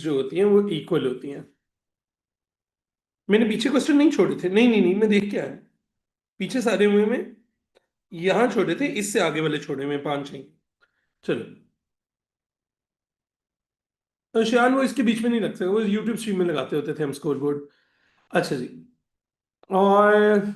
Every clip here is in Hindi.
जो होती हैं वो इक्वल होती हैं। मैंने पीछे क्वेश्चन नहीं छोड़े थे, नहीं नहीं नहीं, मैं देख के आया। पीछे सारे हुए में यहाँ छोड़े थे, इससे आगे वाले छोड़े में पांच छह। चलो। तो शान वो इसके बीच में नहीं रख सकते, वो यूट्यूब स्ट्रीम में लगाते होते थे हम स्कोर बोर्ड। अच्छा जी। और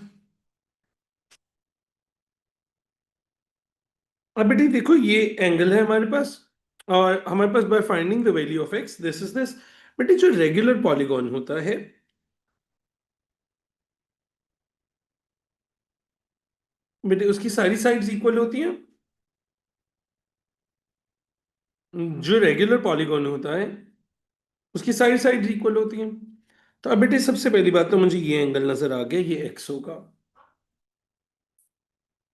अब बेटे देखो, ये एंगल है हमारे पास, और हमारे पास by finding the value of x this is this. बेटे जो रेगुलर पॉलीगॉन होता है, बेटे उसकी सारी साइड्स इक्वल होती हैं। जो रेगुलर पॉलीगॉन होता है उसकी सारी साइड्स इक्वल होती हैं। तो अब बेटे सबसे पहली बात तो मुझे ये एंगल नजर आ गया, ये एक्स होगा।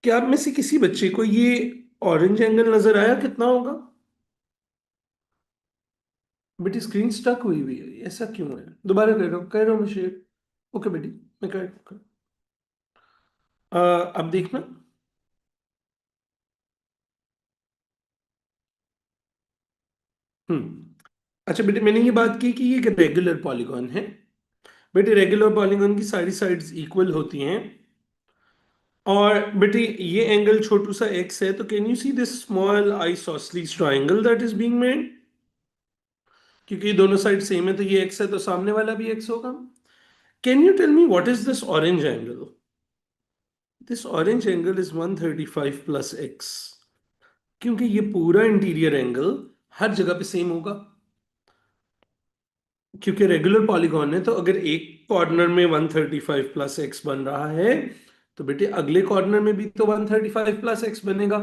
क्या आप में से किसी बच्चे को ये ऑरेंज एंगल नजर आया, कितना होगा? बेटी स्क्रीन स्टक हुई हुई है, ऐसा क्यों है? दोबारा कह रहा हूँ मैं शेयर। ओके बेटी, मैं अब देखना। अच्छा बेटे, मैंने ये बात की कि ये एक रेगुलर पॉलीगॉन है। बेटे रेगुलर पॉलीगॉन की सारी साइड्स इक्वल होती हैं। और बेटे ये एंगल छोटू सा एक्स है, तो can you see this small isosceles triangle that is being made? क्योंकि ये दोनों साइड सेम है, तो ये एक्स है तो सामने वाला भी एक्स होगा। Can you tell me what is this orange angle? This orange angle is 135 plus x. क्योंकि ये पूरा इंटीरियर एंगल हर जगह पे सेम होगा, क्योंकि रेगुलर पॉलीगॉन है। तो अगर एक कॉर्नर में 135 प्लस एक्स बन रहा है, तो बेटे अगले कॉर्नर में भी तो 135 प्लस एक्स बनेगा।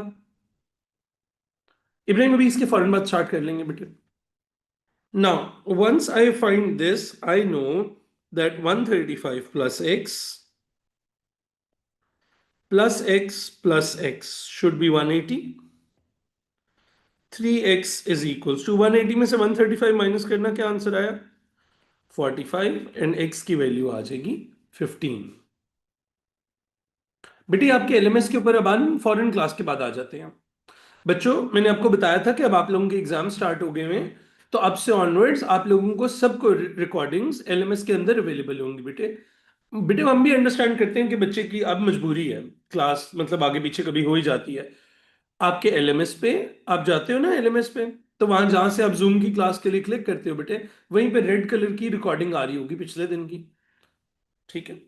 इब्राहिम अभी इसके फौरन बाद स्टार्ट कर लेंगे बेटे। Now, once I find this, I know that 135 plus x should be 180. 3x is equals to 180 में से 135 माइनस करना, क्या आंसर आया? 45, एंड x की वैल्यू आ जाएगी 15। बेटी आपके एलएमएस के ऊपर अब फॉरेन क्लास के बाद आ जाते हैं बच्चों। मैंने आपको बताया था कि अब आप लोगों के एग्जाम स्टार्ट हो गए हैं, तो अब से ऑनवर्ड्स आप लोगों को सबको रिकॉर्डिंग्स एलएमएस के अंदर अवेलेबल होंगी बेटे। बेटे हम भी अंडरस्टैंड करते हैं कि बच्चे की अब मजबूरी है, क्लास मतलब आगे पीछे कभी हो ही जाती है। आपके एलएमएस पे आप जाते हो ना, एलएमएस पे, तो वहां जहां से आप जूम की क्लास के लिए क्लिक करते हो बेटे, वहीं पे रेड कलर की रिकॉर्डिंग आ रही होगी पिछले दिन की। ठीक है?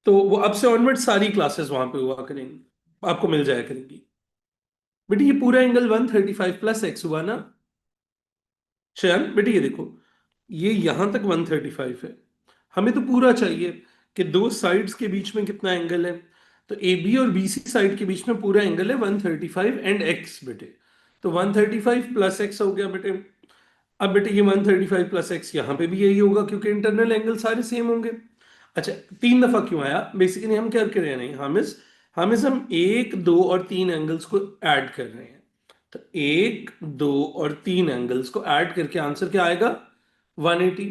तो वो अब से ऑनवर्ड सारी क्लासेस वहां पे हुआ करेंगी, आपको मिल जाया करेंगी। बेटे ये पूरा एंगल 135 प्लस एक्स हुआ ना? चल बेटे ये देखो, ये यहां तक 135 है। हमें तो पूरा चाहिए कि दो साइड्स के बीच में कितना एंगल है। तो ए बी और बी सी साइड के बीच में पूरा एंगल है 135 एंड एक्स बेटे। तो 135 प्लस एक्स हो गया बेटे। अब बेटे ये 135 प्लस एक्स यहाँ पे भी यही होगा, क्योंकि इंटरनल एंगल सारे सेम होंगे। अच्छा, तीन दफा क्यों आया? बेसिकली हम क्या कर रहे हैं, नहीं हम एक दो और तीन एंगल्स को ऐड कर रहे हैं। तो एक दो और तीन एंगल्स को ऐड करके आंसर क्या आएगा? 180।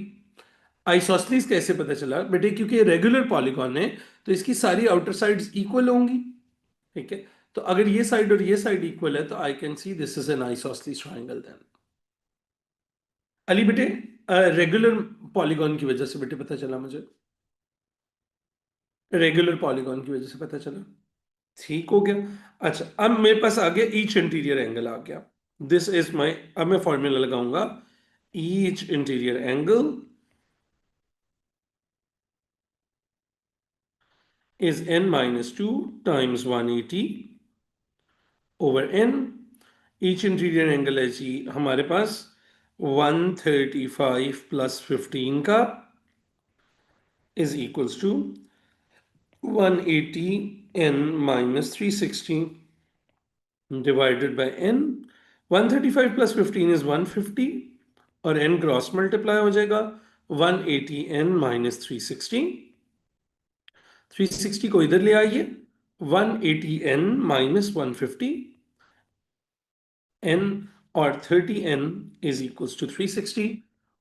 आइसोसेलेस कैसे पता चला बेटे? क्योंकि ये रेगुलर पॉलीगॉन है, तो इसकी सारी आउटर साइड्स इक्वल होंगी। ठीक है? तो अगर ये साइड और ये साइड इक्वल है, तो I can see this is an isosceles triangle then. Ali बेटे, रेगुलर पॉलीगॉन की वजह से बेटे पता चला मुझे, रेगुलर पॉलीगॉन की वजह से पता चला। ठीक हो गया। अच्छा, अब मेरे पास आ गया ईच इंटीरियर एंगल आ गया। दिस इज माई, अब मैं फॉर्मूला लगाऊंगा। Each interior angle is n minus 2 times 180 over n। Each interior angle है जी हमारे पास 135 प्लस 15 का is equals to 180 n minus 360 divided by n। 135 plus 15 is 150, और n क्रॉस मल्टीप्लाई हो जाएगा। 180 n माइनस 360, 360 को इधर ले आइए। 180 n माइनस 150 n, और 30n इज इक्वल्स टू 360,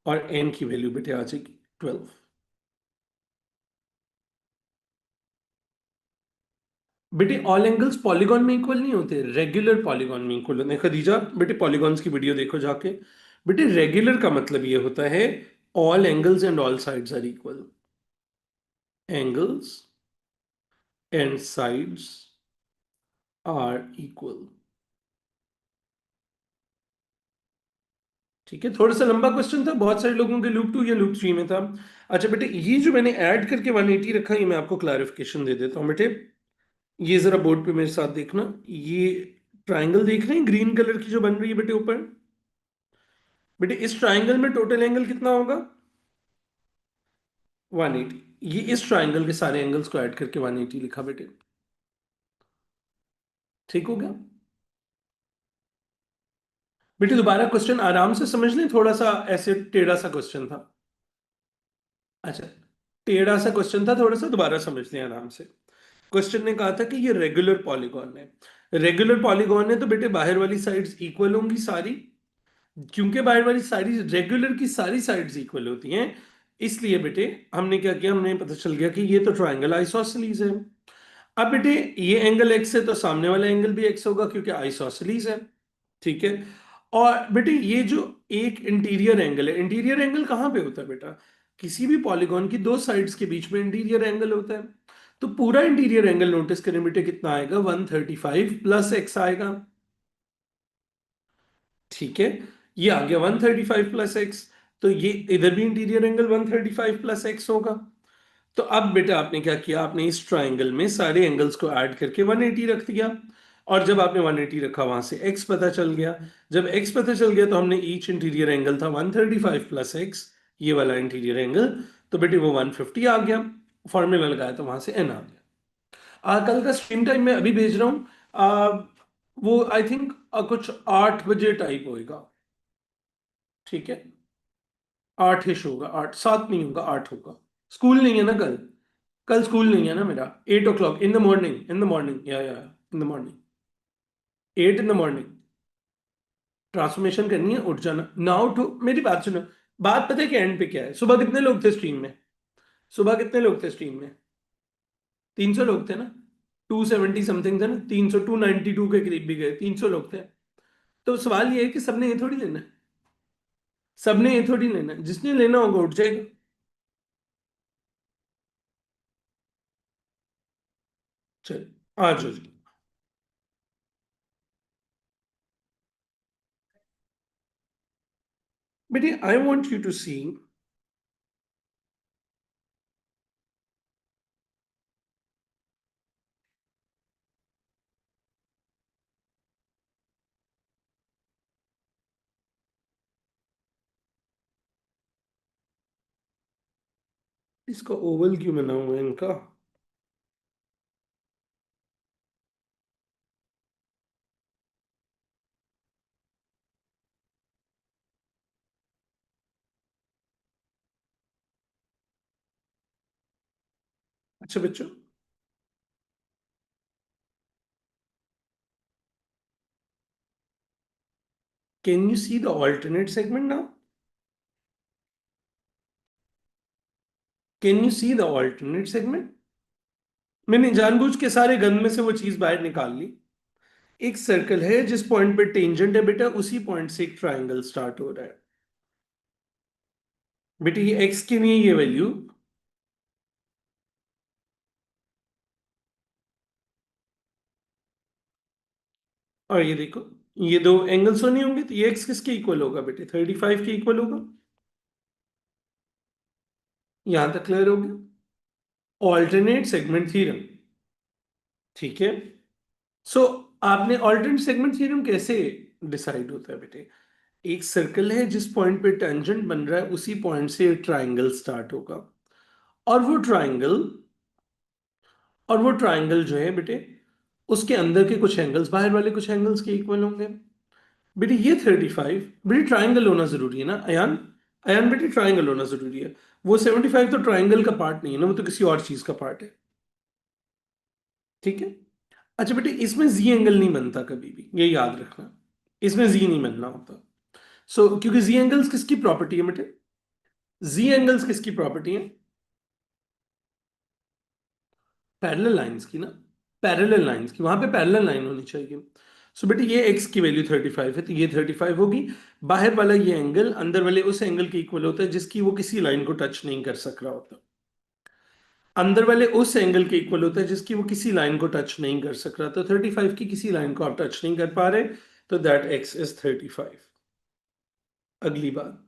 और n की वैल्यू बेटे आ जाएगी 12। बेटे ऑल एंगल्स पॉलीगॉन में इक्वल नहीं होते, रेगुलर पॉलीगॉन में इक्वल होते हैं। खदीजा बेटे पॉलीगॉन्स की वीडियो देखो जाके। बेटे रेगुलर का मतलब ये होता है all angles and all sides are equal, angles and sides are equal. ठीक है, थोड़ा सा लंबा क्वेश्चन था, बहुत सारे लोगों के लूप 2 या लूप 3 में था। अच्छा बेटे, ये जो मैंने ऐड करके 180 रखा, ये मैं आपको क्लैरिफिकेशन दे देता हूँ बेटे। ये जरा बोर्ड पे मेरे साथ देखना, ये ट्राइंगल देख रहे हैं ग्रीन कलर की जो बन रही है बेटे ऊपर। बेटे इस ट्राइंगल में टोटल एंगल कितना होगा? 180। ये इस ट्राइंगल के सारे एंगल्स को ऐड करके 180 लिखा बेटे। ठीक हो गया बेटे? दोबारा क्वेश्चन आराम से समझ लें, थोड़ा सा ऐसे टेढ़ा सा क्वेश्चन था। अच्छा, टेढ़ा सा क्वेश्चन था, थोड़ा सा दोबारा समझ लें आराम से। क्वेश्चन ने कहा था कि ये रेगुलर पॉलीगॉन है। रेगुलर पॉलीगॉन है तो बेटे बाहर वाली साइड्स इक्वल होंगी सारी, क्योंकि बाहर वाली सारी रेगुलर की सारी साइड्स इक्वल होती हैं। इसलिए बेटे हमने क्या किया, हमने पता चल गया कि ये तो ट्रायंगल आइसोसेलीज है। अब बेटे ये एंगल एक्स है तो सामने वाला एंगल भी एक्स होगा क्योंकि आइसोसेलीज है। ठीक है। और बेटे ये जो एक इंटीरियर एंगल है, इंटीरियर एंगल कहाँ पे होता है बेटा? किसी भी पॉलीगॉन की दो साइड्स के बीच में इंटीरियर एंगल होता है। तो पूरा इंटीरियर एंगल नोटिस करें बेटे, कितना आएगा? 135 प्लस एक्स आएगा। ठीक है, ये आ गया 135 प्लस एक्स। तो ये इधर भी इंटीरियर एंगल 135 प्लस एक्स होगा। तो अब बेटा आपने क्या किया, आपने इस ट्राइंगल में सारे एंगल्स को ऐड करके 180 रख दिया। और जब आपने 180 रखा, वहां से x पता चल गया। जब x पता चल गया तो हमने ईच इंटीरियर एंगल था 135 प्लस एक्स, ये वाला इंटीरियर एंगल, तो बेटे वो 150 आ गया। फॉर्मूला लगाया तो वहां से n आ गया। कल का स्क्रीन टाइम मैं अभी भेज रहा हूँ। वो आई थिंक कुछ 8 बजे टाइप होएगा। ठीक है, 8 होगा, 8 7 नहीं होगा, 8 होगा। स्कूल नहीं है ना कल? कल स्कूल नहीं है ना मेरा। 8 o'clock in the morning, in the morning, या in the morning, 8 in the morning। Transformation करनी है, उठ जाना ना, उठो, मेरी बात सुनो। बात पता है कि एंड पे क्या है? सुबह कितने लोग थे स्ट्रीम में? सुबह कितने लोग थे स्ट्रीम में? 300 लोग थे ना? 270 समथिंग थे ना, 300, 292 के करीब भी गए, 300 लोग थे। तो सवाल ये है कि सबने ये थोड़ी लेना है, सबने ये थोड़ी लेना है, जिसने लेना होगा उठ जाएगा। चल, आ जाओ जी। बेटे आई वॉन्ट यू टू सी, इसका ओवल क्यों बना हुआ है इनका? अच्छा बच्चों, can you see the alternate segment now? Can you see the alternate segment? मैंने जानबूझ के सारे गन में से वो चीज बाहर निकाल ली। एक सर्कल है, जिस पॉइंट पे टेंजेंट है बेटा, उसी पॉइंट से एक ट्राइंगल स्टार्ट हो रहा है। बेटा ये एक्स के लिए ये वैल्यू, और ये देखो, ये दो एंगल्स नहीं होंगे तो ये एक्स किसके इक्वल होगा बेटे? 35 के इक्वल होगा। यहां तक क्लियर हो गया? Alternate segment theorem. ठीक है। सो आपने ऑल्टरनेट सेगमेंट थ्योरम कैसे डिसाइड होता है बेटे? एक सर्कल है, जिस पॉइंट पे टेंजेंट बन रहा है उसी पॉइंट से ट्राइंगल स्टार्ट होगा। और वो ट्राइंगल, और वो ट्राइंगल जो है बेटे, उसके अंदर के कुछ एंगल्स बाहर वाले कुछ एंगल्स के इक्वल होंगे। बेटे ये 35, बेटे ट्राइंगल होना जरूरी है ना अयान? अयान बेटे ट्राइंगल होना जरूरी है। वो 75 तो ट्राइंगल का पार्ट नहीं है ना, वो तो किसी और चीज का पार्ट है। ठीक है। अच्छा बेटे, इसमें जी एंगल नहीं बनता कभी भी, ये याद रखना। इसमें जी नहीं बनना होता। क्योंकि जी एंगल्स किसकी प्रॉपर्टी है बेटे? जी एंगल्स किसकी प्रॉपर्टी है? पैरेलल लाइंस की ना, पैरेलल लाइंस की, वहां पे पैरेलल लाइन होनी चाहिए। सो बेटे ये x की वैल्यू 35 है, तो ये 35 होगी। बाहर वाला ये एंगल अंदर वाले उस एंगल के इक्वल होता है जिसकी वो किसी लाइन को टच नहीं कर सक रहा होता। अंदर वाले उस एंगल के इक्वल होता है जिसकी वो किसी लाइन को टच नहीं कर सक रहा। तो 35 की किसी लाइन को आप टच नहीं कर पा रहे, तो दैट x इज 35। अगली बात,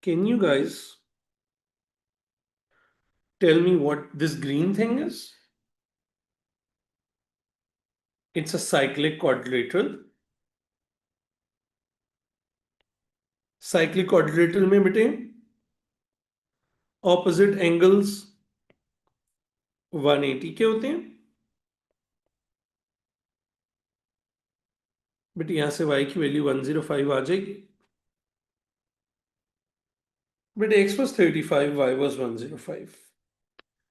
can you guys tell me what this green thing is? It's a cyclic quadrilateral. Cyclic quadrilateral में बेटे ऑपोजिट एंगल्स 180 के होते हैं। बेटे यहां से y की वैल्यू 105 आ जाएगी। बेटे x was 35, y was 105।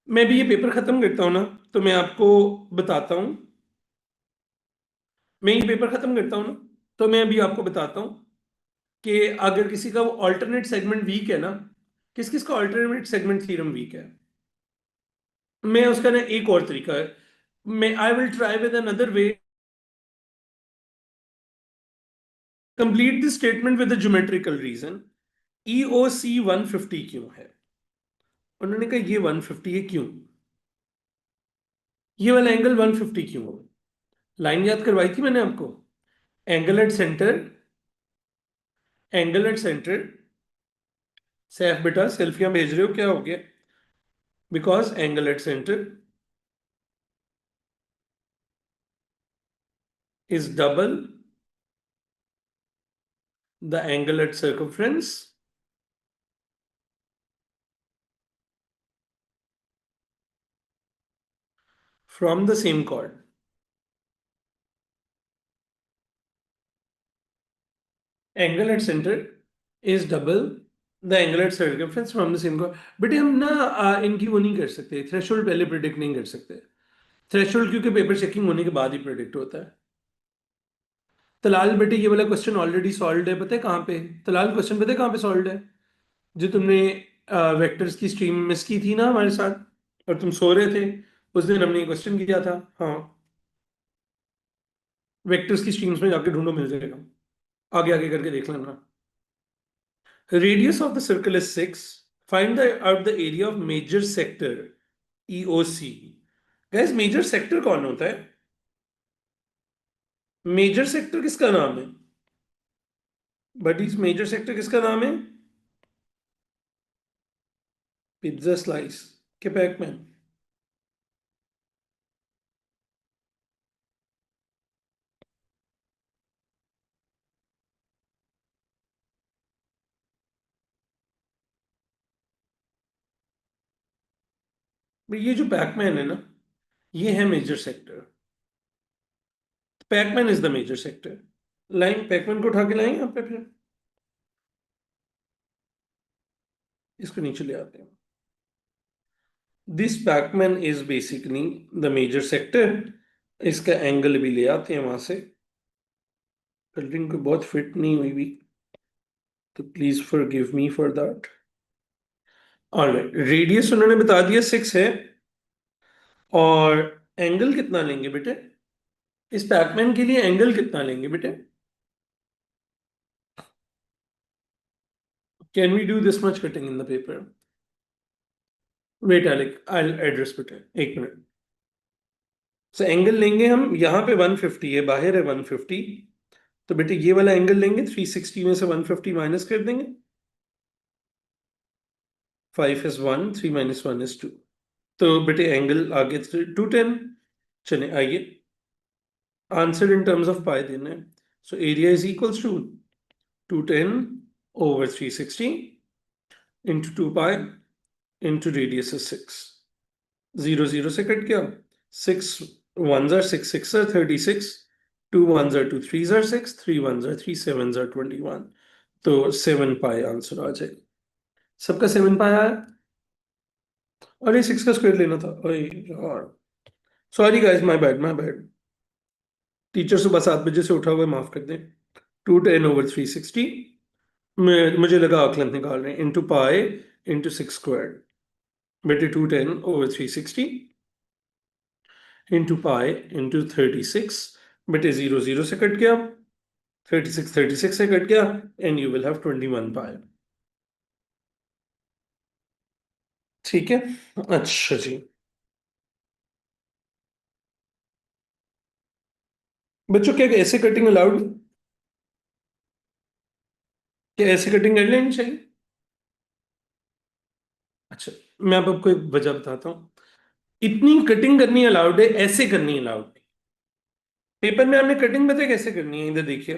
मैं भी ये पेपर खत्म करता हूं ना, तो मैं आपको बताता हूं। मैं ये पेपर खत्म करता हूं ना, तो मैं अभी आपको बताता हूं कि अगर किसी का वो अल्टरनेट सेगमेंट वीक है ना, किस किस का अल्टरनेट सेगमेंट थ्योरम वीक है, मैं उसका ना एक और तरीका है, मैं I will try with another way, complete this statement with geometrical reason. EOC 150 क्यों है? उन्होंने कहा ये 150 है क्यों, ये वाला एंगल 150 क्यों हो? लाइन याद करवाई थी मैंने आपको, angle at centre, angle at centre. Saif बेटा सेल्फियां भेज रहे हो, क्या हो गया? Because angle at centre is double the angle at circumference from the same chord। Angle at centre is double the angle at circumference from the same chord। बेटे हम ना इनकी वो नहीं कर सकते, थ्रेशोल्ड पहले प्रिडिक्ट नहीं कर सकते। थ्रेशोल्ड क्योंकि पेपर चेकिंग होने के बाद ही प्रिडिक्ट होता है। तलाल बेटे ये वाला क्वेश्चन ऑलरेडी सॉल्व है, पता है कहाँ पे? तलाल क्वेश्चन पता है कहाँ पे सॉल्व है? जो तुमने वेक्टर्स की स्ट्रीम मिस की थी ना हमारे साथ, और तुम सो रहे थे, उस दिन हमने क्वेश्चन किया था। हाँ, वेक्टर्स की स्ट्रीम्स में जाके ढूंढो, मिल जाएगा। आगे आगे करके देख लेना। Radius of the circle is 6, find the out the area of major sector EOC। Guys major sector कौन होता है? मेजर सेक्टर किसका नाम है? बडीज मेजर सेक्टर किसका नाम है? पिज्जा स्लाइस के पैकमैन। ये जो पैकमैन है ना, ये है major sector. Pacman is the major sector. Line Pacman को उठा के लाएं यहाँ पे, फिर इसको नीचे ले आते हैं। This Pacman is basically the major sector. इसका एंगल भी ले आते हैं वहां से, कलरिंग को बहुत फिट नहीं हुई भी, तो please forgive me for that. Alright, radius उन्होंने बता दिया 6 है, और एंगल कितना लेंगे बेटे? इस पैकमैन के लिए एंगल कितना लेंगे बेटे? Can we do this much cutting in the paper? Wait Alec, I address बेटे, एक मिनट। सो एंगल लेंगे हम, यहाँ पे 150 है, बाहर है 150, तो बेटे ये वाला एंगल लेंगे, 360 में से 150 माइनस कर देंगे। 5 is 1, 3 minus 1 is 2। तो बेटे एंगल आगे 210। चले आइए, answer in terms of pi देना है। So area is equals to 210 over 360 into 2 pi into radius is 6। 0 0 से कट गया, 6 1s are 6 6 are 36, 2 1s are 2 3s are 6, 3 1s are 3 7s are 21। तो 7 पाई आंसर आ जाएगा। सबका 7 पाई आया। अरे 6 का स्क्वायर लेना था, अरे यार, sorry guys, my bad my bad. Teacher सुबह 7 बजे से उठा हुआ है, माफ कर दें। 210/360, मुझे लगा आकलन निकाल रहे हैं, इंटू पाई इंटू 6 स्क्वायर। बेटे 210/360 इंटू पाई इंटू 36, बेटे 0 0 से कट गया, 36 से कट गया, एंड यू विल हैव 21 पाई। ठीक है। अच्छा जी। बच्चों क्या ऐसे कटिंग अलाउड, क्या ऐसे कटिंग कर लेनी चाहिए? अच्छा, मैं अब आपको एक वजह बताता हूँ। इतनी कटिंग करनी अलाउड है, ऐसे करनी अलाउड नहीं। पेपर में हमने कटिंग पता है कैसे करनी है, इधर देखिए।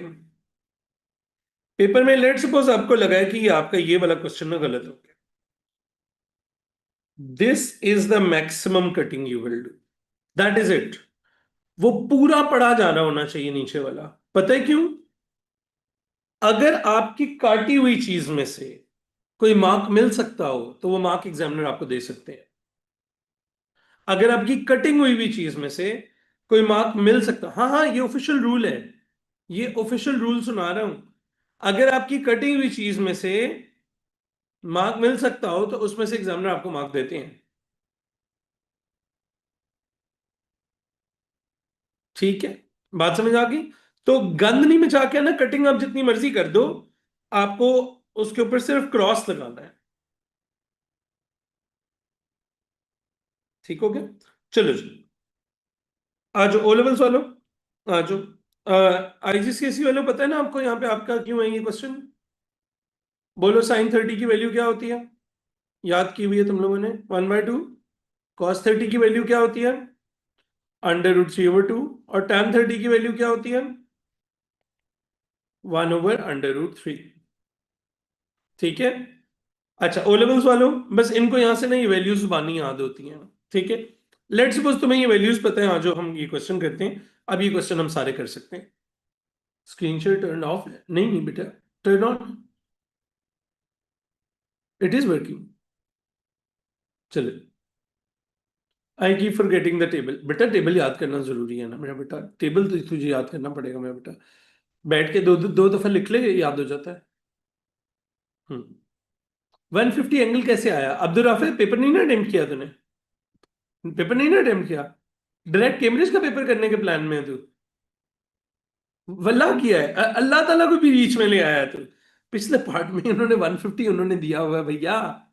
पेपर में लेट सपोज आपको लगा है कि ये आपका ये वाला क्वेश्चन ना गलत हो गया, this is the maximum cutting you will do, that is it. वो पूरा पढ़ा जाना होना चाहिए नीचे वाला। पता है क्यों? अगर आपकी काटी हुई चीज में से कोई मार्क मिल सकता हो तो वो मार्क एग्जामिनर आपको दे सकते हैं। अगर आपकी कटिंग हुई हुई चीज में से कोई मार्क मिल सकता, हाँ हाँ ये ऑफिशियल रूल है, ये ऑफिशियल रूल सुना रहा हूं। अगर आपकी कटी हुई चीज में से मार्क मिल सकता हो तो उसमें से एग्जामिनर आपको मार्क देते हैं। ठीक है, बात समझ आ गई? तो गंद नहीं मचा के ना, कटिंग आप जितनी मर्जी कर दो, आपको उसके ऊपर सिर्फ क्रॉस लगाना है। ठीक हो गया? चलो जी, आ जाओ ओ लेवल्स वालों, आ जाओ। आईजीसीएसई वालों, पता है ना आपको यहाँ पे आपका क्यों है ये क्वेश्चन? बोलो साइन 30 की वैल्यू क्या होती है? याद की हुई है तुम लोगों ने, 1/2। cos 30 की वैल्यू क्या होती है? √3/2। और tan 30 की वैल्यू क्या होती है? 1/√3। ठीक है। अच्छा ओ लेवल्स वालों, बस इनको यहां से ना ये वैल्यूज जुबानी याद होती हैं। ठीक है। लेट्स सपोज तुम्हें ये वैल्यूज पता है, हाँ जो हम ये क्वेश्चन करते हैं, अब ये क्वेश्चन हम सारे कर सकते हैं। स्क्रीन शेयर टर्न ऑफ, नहीं नहीं बेटा, turn on, it is working. चलो, I keep forgetting the table, बेटा टेबल याद करना जरूरी है ना मेरा बेटा, टेबल तो तुझे याद करना पड़ेगा मेरा बेटा। बैठ के दो दफा लिख ले, याद हो जाता है। 150 एंगल कैसे आया अब्दुल राफे? पेपर नहीं ना अटेम्प्ट किया तूने? पेपर नहीं ना अटेम्प्ट किया? डायरेक्ट कैम्ब्रिज का पेपर करने के प्लान में है तू? वल्लाह किया है, अल्लाह ताला को भी बीच में ले आया तू। पिछले पार्ट में उन्होंने 150 उन्होंने दिया हुआ है भैया,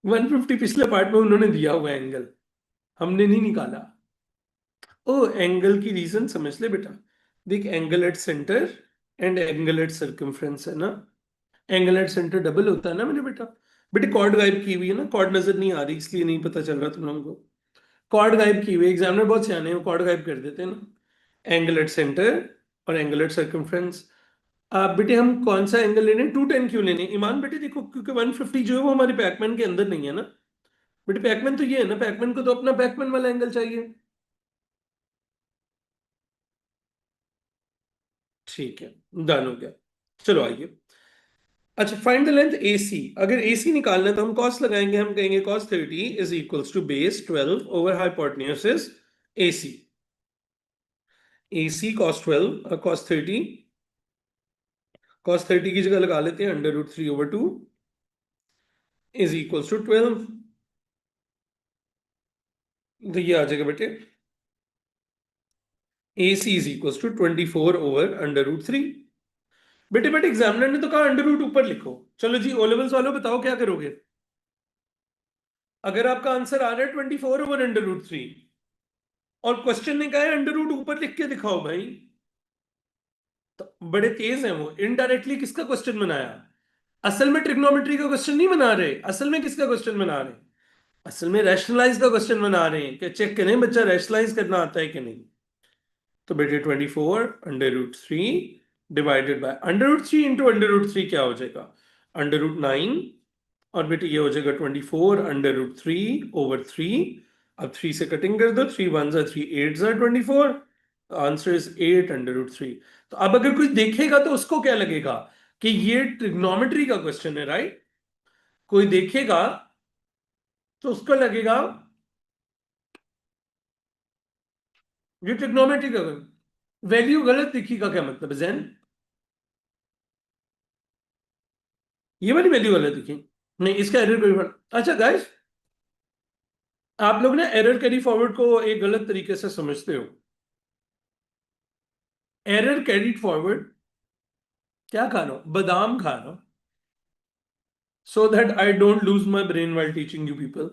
150 पिछले पार्ट में उन्होंने दिया हुआ है एंगल, हमने नहीं निकाला। ओ एंगल की रीजन समझ ले बेटा। देख, angle at centre and angle at circumference है ना, एंगल एट सेंटर डबल होता है ना मेरे बेटा। बेटे कॉर्ड गायब की हुई है ना, कॉर्ड नजर नहीं आ रही इसलिए नहीं पता चल रहा तुम लोगों को। कॉर्ड गायब की हुई है, एग्जामिनर बहुत सियाने हैं, वो कॉर्ड गायब कर देते हैं ना। एंगल एट सेंटर और एंगल एट सर्कमफ्रेंस। आप बेटे हम कौन सा एंगल लेने, 210 क्यों लेने ईमान बेटे? देखो क्योंकि 150 जो है वो हमारे पैकमैन के अंदर नहीं है ना। बेटे पैकमैन तो ये है ना, पैकमैन को तो अपना पैकमैन वाला एंगल चाहिए। ठीक है, डन हो गया। चलो आइए। अच्छा, फाइंड द लेंथ AC। अगर AC निकालना है तो हम कॉस लगाएंगे, हम कहेंगे cos 30 is equals to base 12 over hypotenuse AC। AC cos 12 cos 30 की जगह लगा लेते हैं √3/2 इज इक्वल्स टू 12। तो ये आ जाएगा बेटे, AC इज इक्वल्स टू 24/√3। बेटे बेटे एग्जामिनर ने तो कहा अंडर रूट ऊपर लिखो। चलो जी ओ लेवल्स वालों बताओ क्या करोगे? अगर आपका आंसर आ रहा है 24/√3 और क्वेश्चन ने कहा है अंडर रूट ऊपर लिख के दिखाओ भाई, तो बड़े तेज हैं वो, इनडायरेक्टली किसका क्वेश्चन बनाया? असल में ट्रिग्नोमेट्री का क्वेश्चन नहीं बना रहे, असल में किसका क्वेश्चन बना रहे? असल में रैशनलाइज का क्वेश्चन बना रहे हैं कि चेक करें बच्चा रैशनलाइज करना आता है कि नहीं। तो बेटे 24/√3 डिवाइडेड बाय √3 इंटू √3 क्या हो जाएगा? √9। और बेटे ये हो जाएगा 24/√3/3। अब 3 से कटिंग कर दो, 3 1 3 8 24। Answer is 8/√3। तो अब अगर कोई देखेगा तो उसको क्या लगेगा कि ये ट्रिग्नोमेट्री का क्वेश्चन है, राइट? कोई देखेगा तो उसको लगेगा ये ट्रिग्नोमेट्री का, वैल्यू गलत दिखी का क्या मतलब है जैन? ये वाली वैल्यू गलत दिखी, नहीं इसका एरर कोई अच्छा गाइस, आप लोग ना एरर कैरी फॉरवर्ड को एक गलत तरीके से समझते हो। एरर कैरीड फॉरवर्ड, क्या खा रहा हूं? बादाम खा रहा हूं, so that I don't lose my brain while teaching you people.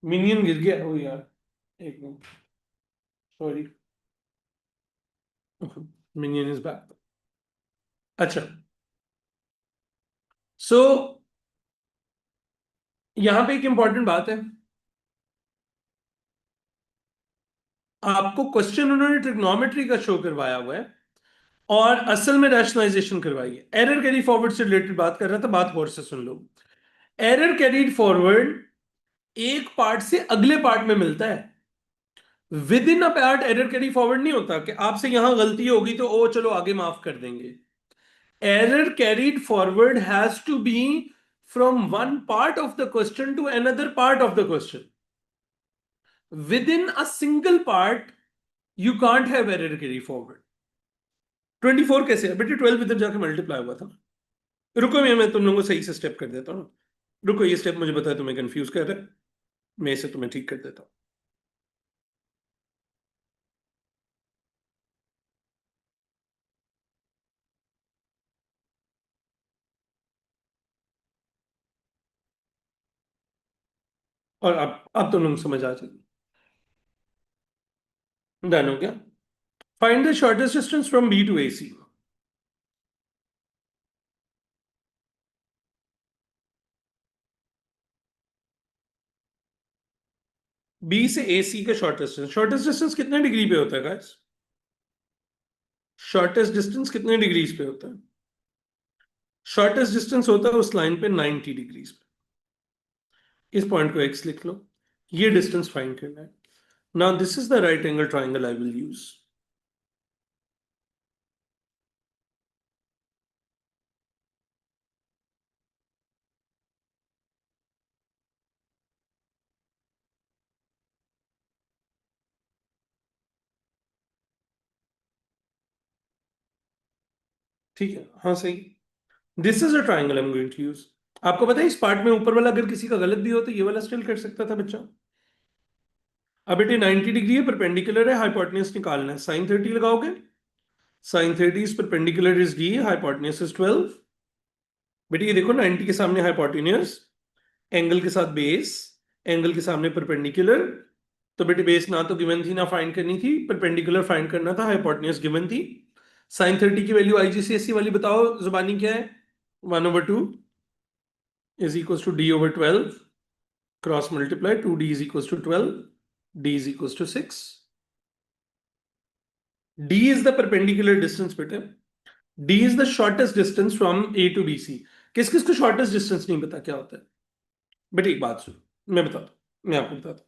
Minion गिर गया हो यार, एक minute, sorry. Minion is back. अच्छा, सो यहां पे एक इंपॉर्टेंट बात है। आपको क्वेश्चन उन्होंने ट्रिग्नोमेट्री का शो करवाया हुआ है और असल में रैशनलाइजेशन करवाई है। एरर कैरी फॉरवर्ड से रिलेटेड बात कर रहा था, बात गौर से सुन लो। एरर कैरीड फॉरवर्ड एक पार्ट से अगले पार्ट में मिलता है। With in a part error carry forward नहीं होता कि आपसे यहां गलती होगी तो ओ चलो आगे माफ कर देंगे। Error carried forward has to be from one part of the question to another part of the question. Within a single part you can't have error carry forward. 24 कैसे है बेटे? 12 इधर जाके मल्टीप्लाई हुआ था। रुको, मैं तुम लोगों को सही से स्टेप कर देता हूँ। रुको, ये स्टेप मुझे बताया तुम्हें कंफ्यूज कर रहा है, मैं इसे तुम्हें ठीक कर देता हूँ। और अब तुम लोग समझ आ जाएगी। डन हो गया। Find the shortest distance from B to A C. B से ए सी का शॉर्टेस्ट डिस्टेंस कितने डिग्री पे होता है गाइस? शॉर्टेस्ट डिस्टेंस कितने डिग्रीज पे होता है? शॉर्टेस्ट डिस्टेंस होता है उस लाइन पे 90 डिग्रीज पे। इस पॉइंट को एक्स लिख लो, ये डिस्टेंस फाइंड करना है। Now this is the right angle triangle I will use. ठीक है, हाँ सही। This is a triangle I am going to use. आपको पता है इस पार्ट में ऊपर वाला अगर किसी का गलत भी हो तो ये वाला स्टिल कर सकता था बच्चा। अब बेटे 90 डिग्री है, परपेंडिकुलर है, हाइपोटेन्यूज निकालना है। साइन 30 लगाओगे, sine 30 is perpendicular is D, hypotenuse is 12। बेटे ये देखो 90 के सामने हाइपोटेन्यूज, एंगल के साथ बेस, एंगल के सामने परपेंडिकुलर। तो बेटे बेस ना तो गिवन थी ना फाइंड करनी थी, परपेंडिकुलर फाइंड करना था, हाइपोटेन्यूज गिवन थी। साइन 30 की वैल्यू आईजीसीएसई वाली बताओ जुबानी क्या है? 1/2 is equal to D over 12, cross multiply 2d is equal to 12, d is equal to 6। d is the perpendicular distance बेटे। d is the shortest distance from a to b c। किस किस को शॉर्टेस्ट डिस्टेंस नहीं पता क्या होता है? बेटे एक बात सुन, मैं बताता हूं, मैं आपको बताता हूं।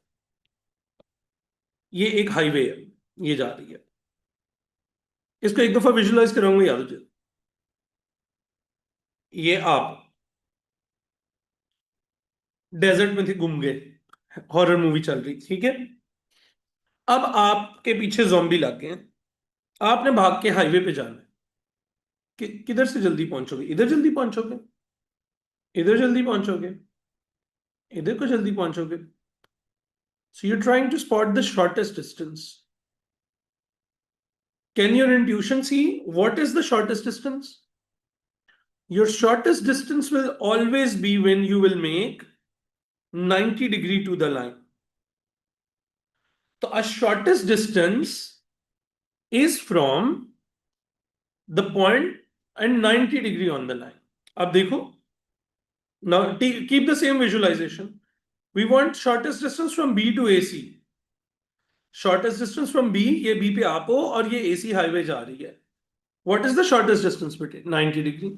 ये एक हाईवे है, ये जा रही है। इसको एक दफा विजुलाइज कराऊंगा, याद हो जाए। ये आप डेजर्ट में थे, घूम गए, हॉरर मूवी चल रही, ठीक है। अब आपके पीछे जॉम्बी लग गए हैं, आपने भाग के हाईवे पे जाना है। किधर से जल्दी पहुंचोगे? इधर जल्दी पहुंचोगे, इधर जल्दी पहुंचोगे, इधर को जल्दी पहुंचोगे। So you trying to spot the shortest distance. Can your intuition see what is the shortest distance? Your shortest distance will always be when you will make 90 degree to the line. So a shortest distance is from the point and 90 degree on the line. अब देखो, now keep the same visualization. We want shortest distance from B to AC. Shortest distance from B, ये B पे आप हो और ये AC हाईवे जा रही है। What is the shortest distance बेटे? 90 डिग्री।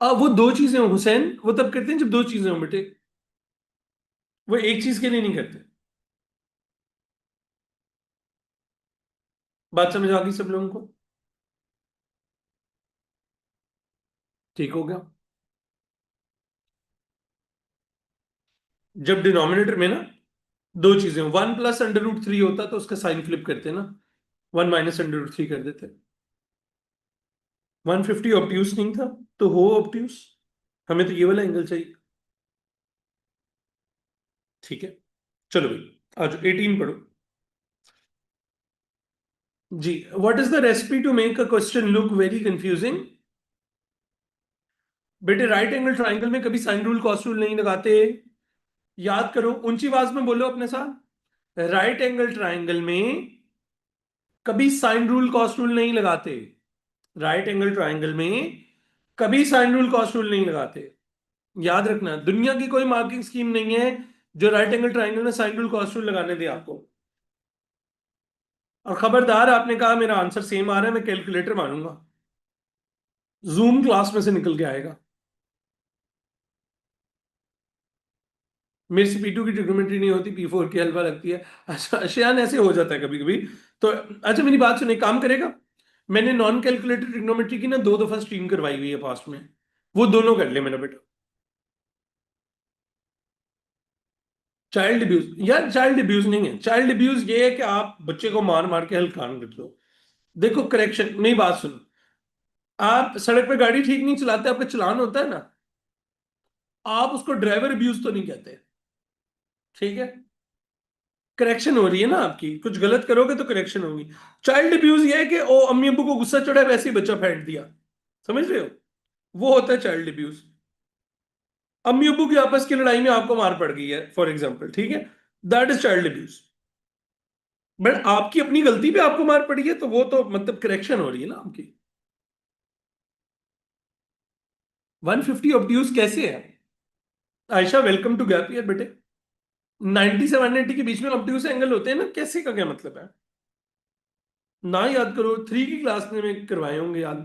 अब वो दो चीजें हो हुसैन, वो तब करते हैं जब दो चीजें हो बेटे, वो एक चीज के लिए नहीं करते। बात समझ आ गई सब लोगों को? ठीक हो गया। जब डिनोमिनेटर में ना दो चीजें, 1 + √3 होता तो उसका साइन फ्लिप करते ना, 1 - √3 कर देते। 150 ऑब्ट्यूस नहीं था तो हो ऑब्ट्यूस, हमें तो ये वाला एंगल चाहिए। ठीक है, चलो भाई आज 18 पढ़ो। जी, what is the recipe to make a question look very confusing? बेटे राइट एंगल ट्राइंगल में कभी साइन रूल कॉस रूल नहीं लगाते। याद करो, ऊंची आवाज में बोलो अपने साथ। राइट एंगल ट्राइंगल में कभी साइन रूल कॉस रूल नहीं लगाते। राइट एंगल ट्राइंगल में कभी साइन रूल कॉस रूल नहीं लगाते। याद रखना, दुनिया की कोई मार्किंग स्कीम नहीं है जो राइट एंगल ट्राइंगल में साइन रूल कॉस रूल लगाने दे आपको। और खबरदार, आपने कहा मेरा आंसर सेम आ रहा है, मैं कैलकुलेटर मानूंगा। जूम क्लास में से निकल के आएगा। मेरे से P2 की ट्रिग्नोमेट्री नहीं होती, P4 की हल्वा लगती है। अच्छा अशियान, ऐसे हो जाता है कभी कभी। तो अच्छा मेरी बात सुने, काम करेगा। मैंने नॉन कैलकुलेटेड ट्रिग्नोमेट्री की ना 2 दफा स्ट्रीम करवाई हुई है पास्ट में। वो दोनों कर ले मेरा बेटा। चाइल्ड अब्यूज यार, चाइल्ड अब्यूज नहीं है। चाइल्ड अब्यूज ये है कि आप बच्चे को मार मार के हल्कान कर दो। देखो करेक्शन, मेरी बात सुनो। आप सड़क पे गाड़ी ठीक नहीं चलाते, आपका चालान होता है ना, आप उसको ड्राइवर अब्यूज तो नहीं कहते। ठीक है, करेक्शन हो रही है ना आपकी, कुछ गलत करोगे तो करेक्शन होगी। चाइल्ड अब्यूज ये है कि ओ अम्मी अब्बू को गुस्सा चढ़ा है, वैसे ही बच्चा फेंक दिया। समझ रहे हो? वो होता है चाइल्ड अब्यूज। अम्मी अब्बू की आपस की लड़ाई में आपको मार पड़ गई है फॉर एग्जाम्पल, ठीक है, that is child abuse. But आपकी अपनी गलती पे आपको मार पड़ी है, तो वो तो मतलब करेक्शन हो रही है ना आपकी। 150 ऑब्ट्यूज कैसे है? Ayesha welcome to gap year बेटे। 90 से 180 के बीच में ऑब्ट्यूज एंगल होते हैं ना, कैसे का क्या मतलब है? ना याद करो, 3 की क्लास में करवाए होंगे याद।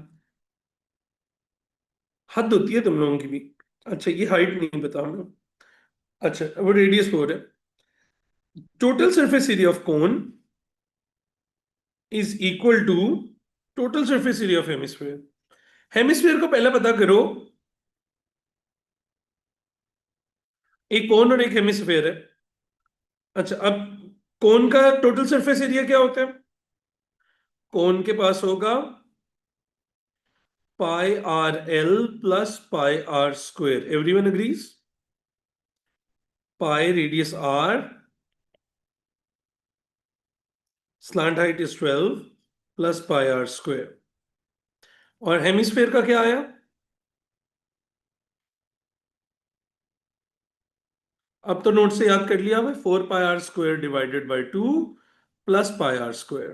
हद होती है तुम लोगों की भी। अच्छा ये हाइट नहीं पता हमें। अच्छा वो रेडियस 4 है। Total surface area of cone is equal to total surface area of hemisphere. Hemisphere को पहले पता करो। एक कोन और एक हेमिस्फीयर है। अच्छा अब कोन का टोटल सरफेस एरिया क्या होता है? कोन के पास होगा pi r l plus pi r square. Everyone agrees? Pi radius r, slant height is 12 plus pi r square. और हेमिस्फीयर का क्या आया? अब तो नोट से याद कर लिया मैं, 4 pi r square divided by 2 plus pi r square.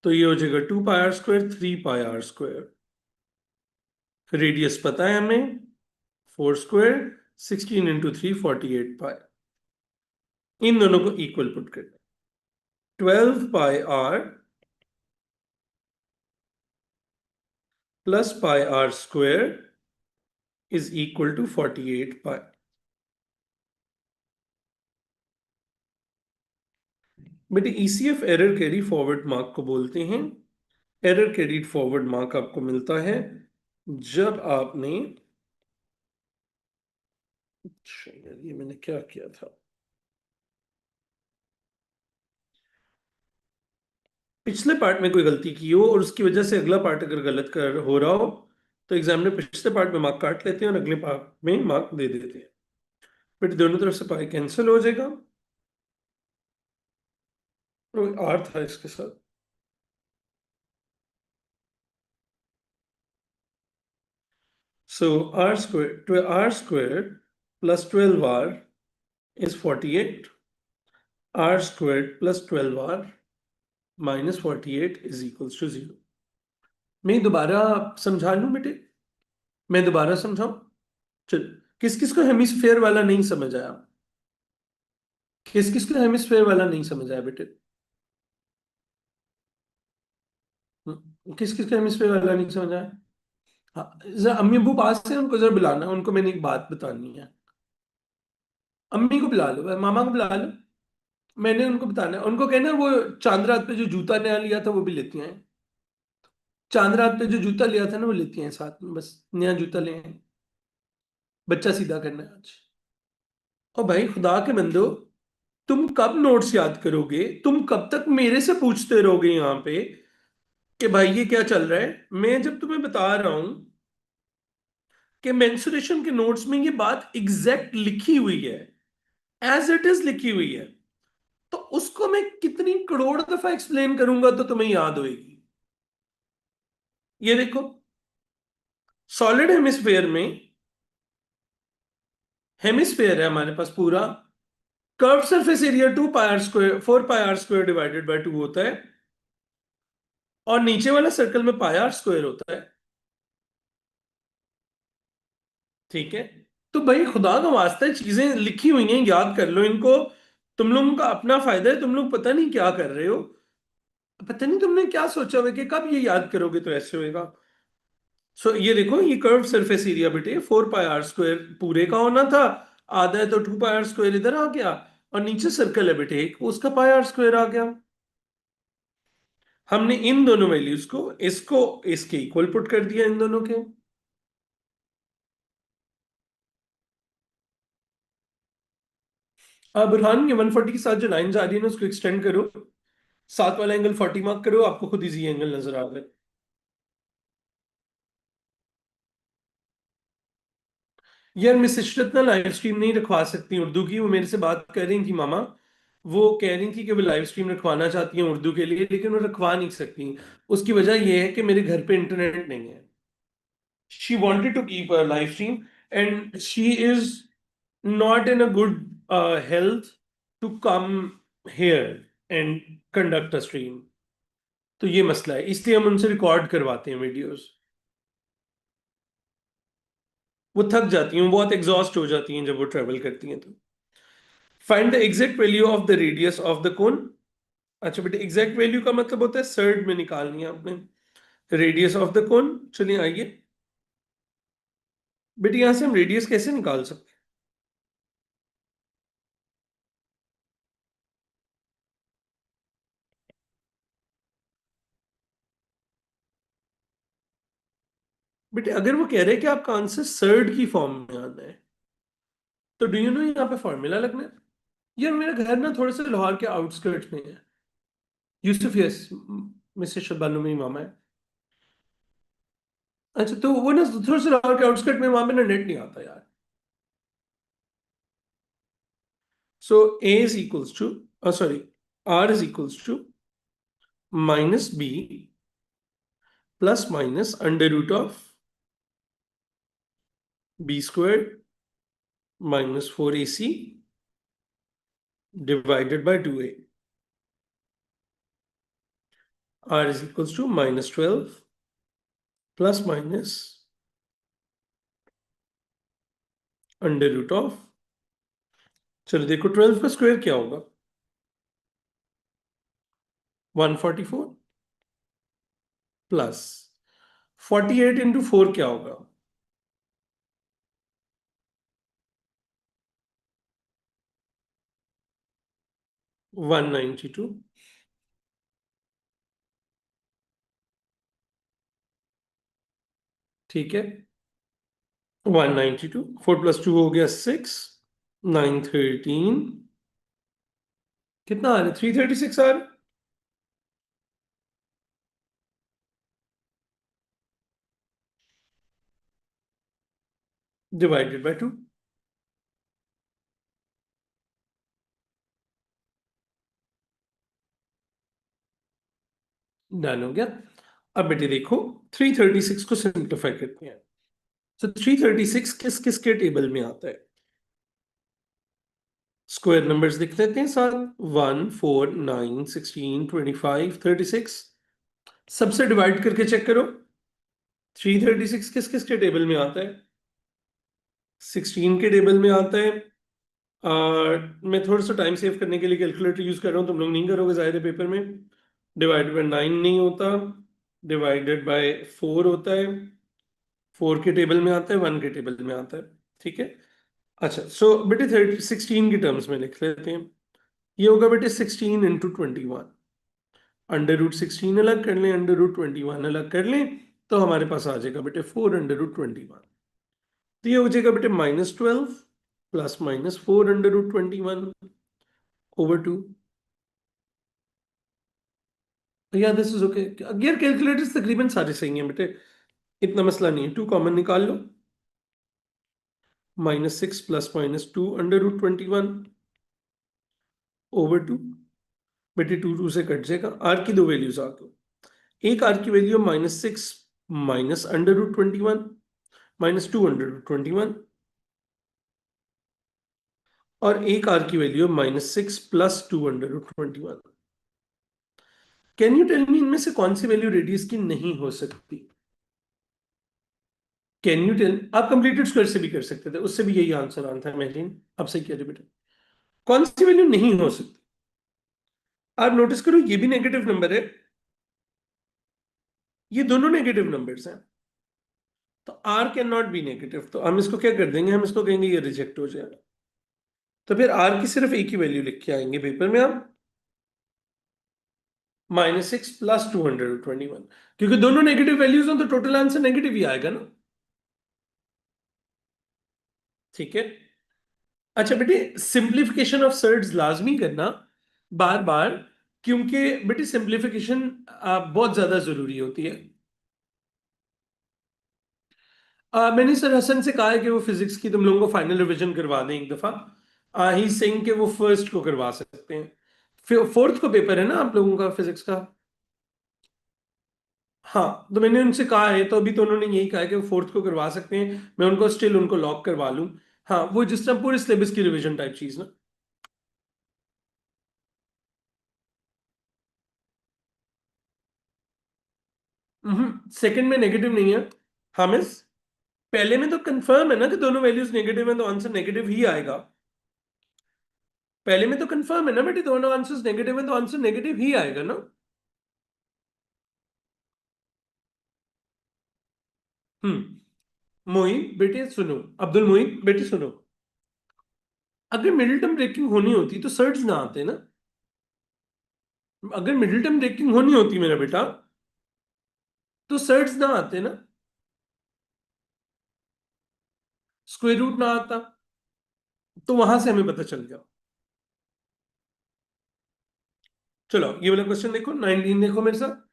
तो ये हो जाएगा 2 pi r square, 3 pi r square. Radius पता है हमें, 4 स्क्वेयर, 16 × 3 48 पाई। इन दोनों को इक्वल पुट कर, 12 pi r plus pi r square is equal to 48 pi. बेटे ECF error carry forward mark को बोलते हैं। एरर कैरीड फॉरवर्ड मार्क आपको मिलता है जब आपने, अच्छा यार ये मैंने क्या किया था, पिछले पार्ट में कोई गलती की हो और उसकी वजह से अगला पार्ट अगर गलत कर हो रहा हो, तो एग्जामिनर पिछले पार्ट में मार्क काट लेते हैं और अगले पार्ट में मार्क दे देते हैं। फिर दोनों तरफ से पाई कैंसिल हो जाएगा। और आर था इसके साथ। So r square plus 12 r is 48। R square plus 12 r minus 48 is equals to 0। मैं दोबारा समझा लूं बेटे? मैं दोबारा समझाऊं? चल, किस किस को हेमिस्फेयर वाला नहीं समझ आया? किस किस को हेमिस्फेयर वाला नहीं समझ आया बेटे? किस किस को हेमिस्फेयर वाला नहीं समझ आया? हाँ, जरा अम्मी अब्बू पास है, उनको जरा बुलाना, उनको मैंने एक बात बतानी है। अम्मी को बुला लो, मामा को बुला लो। मैंने उनको बताना है, उनको कहना वो चांद रात पे जो जूता नया लिया था वो भी लेती हैं। चांद रात पे जो जूता लिया था ना वो लेती हैं साथ में, बस नया जूता ले आए। बच्चा सीधा करना है आज। और भाई खुदा के बंदो, तुम कब नोट्स याद करोगे? तुम कब तक मेरे से पूछते रहोगे यहाँ पे कि भाई ये क्या चल रहा है? मैं जब तुम्हें बता रहा हूं कि मेंसुरेशन के नोट्स में ये बात एग्जैक्ट लिखी हुई है एज इट इज लिखी हुई है, तो उसको मैं कितनी करोड़ दफा एक्सप्लेन करूंगा तो तुम्हें याद होएगी। ये देखो, सॉलिड हेमिस्फेयर में, हेमिस्फेयर है हमारे पास पूरा, curve surface area 2 pi r square 4 pi r square divided by 2 होता है, और नीचे वाला सर्कल में पाई r स्क्वायर होता है। ठीक है, तो भाई खुदा का वास्ता है, चीजें लिखी हुई हैं, याद कर लो इनको। तुम लोगों का अपना फायदा है, तुम लोग पता नहीं क्या कर रहे हो, पता नहीं तुमने क्या सोचा हुआ कि कब ये याद करोगे तो ऐसे होएगा। सो ये देखो, ये कर्व सरफेस एरिया बेटे 4 पाई r स्क्वायर पूरे का होना था, आधा है तो 2 पाई r स्क्वायर इधर आ गया, और नीचे सर्कल है बेटे एक, उसका पाई r स्क्वायर आ गया। हमने इन दोनों वैल्यूज को, इसको इसके इक्वल पुट कर दिया इन दोनों के। अब बुरहान, ये 140 के साथ जो लाइन जा रही है ना, उसको एक्सटेंड करो, साथ वाला एंगल 40 मार्क करो, आपको खुद इजी एंगल नजर आ गए। यार मिस इशरत ना लाइव स्ट्रीम नहीं रखवा सकती उर्दू की, वो मेरे से बात कर रही थी मामा, वो कह रही थी कि वो लाइव स्ट्रीम रखवाना चाहती हैं उर्दू के लिए, लेकिन वो रखवा नहीं सकती। उसकी वजह यह है कि मेरे घर पे इंटरनेट नहीं है। She wanted to keep a live stream, and she is not in a good health to come here and conduct a stream। तो ये मसला है, इसलिए हम उनसे रिकॉर्ड करवाते हैं वीडियोस। वो थक जाती हैं, वो बहुत एग्जॉस्ट हो जाती हैं जब वो ट्रेवल करती हैं तो। Find the exact value of the radius of the cone. अच्छा बेटे, एग्जैक्ट वैल्यू का मतलब होता है सर्ड में निकालनी है आपने, रेडियस ऑफ द कोन। चलिए आइए बेटे, यहां से हम रेडियस कैसे निकाल सकते हैं? बेटे अगर वो कह रहे हैं कि आपका आंसर सर्ड की फॉर्म में आना है, तो डू यू नो यहाँ पे फॉर्मूला लगना है। यार मेरा घर ना थोड़े से लाहौर के आउटस्कर्ट्स में है। यूसुफ, यस, मिस्टर शबानू में ही मामा है। अच्छा, तो वो ना थोड़े से लाहौर के आउटस्कर्ट में, वहां पे ना नेट नहीं आता यार। So a is equals to, sorry, r is equals to minus b plus minus under root of b square minus 4ac divided by 2a। R is equals to minus 12 plus minus under root of, चलो देखो 12 का स्क्वायर क्या होगा, 144 प्लस 48 इंटू 4 क्या होगा, 192। ठीक है, 192, 4 प्लस 2 हो गया 6, 913, कितना आ रहा है, 336 आ रहा है, डिवाइडेड बाय 2। डन हो गया। अब बेटे देखो, 336 को सिंप्लीफाई करते हैं। तो 336 किस किस के टेबल में आता है, स्क्वायर नंबर्स लिख लेते हैं साथ, 1 4 9 16 25 36। सबसे डिवाइड करके चेक करो, 336 किस किस के टेबल में आता है, 16 के टेबल में आता है। मैं थोड़ा सा टाइम सेव करने के लिए कैलकुलेटर यूज कर रहा हूँ, तुम लोग नहीं करोगे जाहिर है पेपर में। डिवाइडेड बाय 9 नहीं होता, डिवाइडेड बाय 4 होता है, 4 के टेबल में आता है, 1 के टेबल में आता है। ठीक है, अच्छा सो बेटे 16 की टर्म्स में लिख लेते हैं। ये होगा बेटे 16 इंटू 21, अंडर रूट 16 अलग कर लें, अंडर रूट 21 अलग कर लें, तो हमारे पास आ जाएगा बेटे 4 अंडर रूट 21। तो ये हो जाएगा बेटे -12 plus minus 4 under root 21 over 2। या दिस इज ओके। यार कैलकुलेटर्स तकरीबन सारे सही हैं बेटे, इतना मसला नहीं है। 2 कॉमन निकाल लो, -6 plus -2 under root 21 over two, बेटे टू टू से कट जाएगा, आर की दो वैल्यूज आ गई। एक आर की वैल्यू -6 माइनस √21 -2 √21, और एक आर की value -6 + 2 √21। Can you tell me इनमें से कौन सी वैल्यू रेडियस की नहीं हो सकती? कैन यू टेल, आप कंप्लीटेड स्क्वायर से भी कर सकते थे, उससे भी यही आंसर आना था मेहरीन। अब सही किया बेटा, कौन सी वैल्यू नहीं हो सकती? आप नोटिस करो ये भी नेगेटिव नंबर है, ये दोनों नेगेटिव नंबर्स हैं, तो R can not be negative, तो हम इसको क्या कर देंगे, हम इसको कहेंगे ये रिजेक्ट हो जाएगा। तो फिर आर की सिर्फ एक ही वैल्यू लिख के आएंगे पेपर में हम, -6 + 2 √21, क्योंकि दोनों नेगेटिव वैल्यूज हैं तो टोटल आंसर नेगेटिव ही आएगा ना। ठीक है। अच्छा बेटे, सिंप्लीफिकेशन ऑफ सर्ड्स लाजमी करना बार बार, क्योंकि बेटे सिंप्लीफिकेशन बहुत ज्यादा जरूरी होती है। मैंने सर हसन से कहा है कि वो फिजिक्स की तुम लोगों को फाइनल रिवीजन करवा दें एक दफा। ही सिंह के वो फर्स्ट को करवा सकते हैं, फिर फोर्थ को पेपर है ना आप लोगों का फिजिक्स का। हाँ, तो मैंने उनसे कहा है, तो अभी तो उन्होंने यही कहा है कि वो फोर्थ को करवा सकते हैं, मैं उनको स्टिल उनको लॉक करवा लूं। हाँ, वो जिस तरह पूरे सिलेबस की रिवीजन टाइप चीज ना। सेकंड में नेगेटिव नहीं है। हाँ मिस, पहले में तो कंफर्म है ना कि दोनों वैल्यूज नेगेटिव है, तो आंसर नेगेटिव ही आएगा। पहले में तो कंफर्म है ना बेटे, दोनों आंसर्स नेगेटिव है तो आंसर नेगेटिव ही आएगा ना। मोइन बेटे सुनो, अब्दुल मोइन बेटे सुनो, अगर मिडिल टर्म ब्रेकिंग होनी होती तो सर्ड्स ना आते ना। अगर मिडिल टर्म ब्रेकिंग होनी होती मेरा बेटा, तो सर्ड्स ना आते ना, स्क्वायर रूट ना आता, तो वहां से हमें पता चल गया। चलो ये वाला क्वेश्चन देखो, 19 देखो मेरे साथ।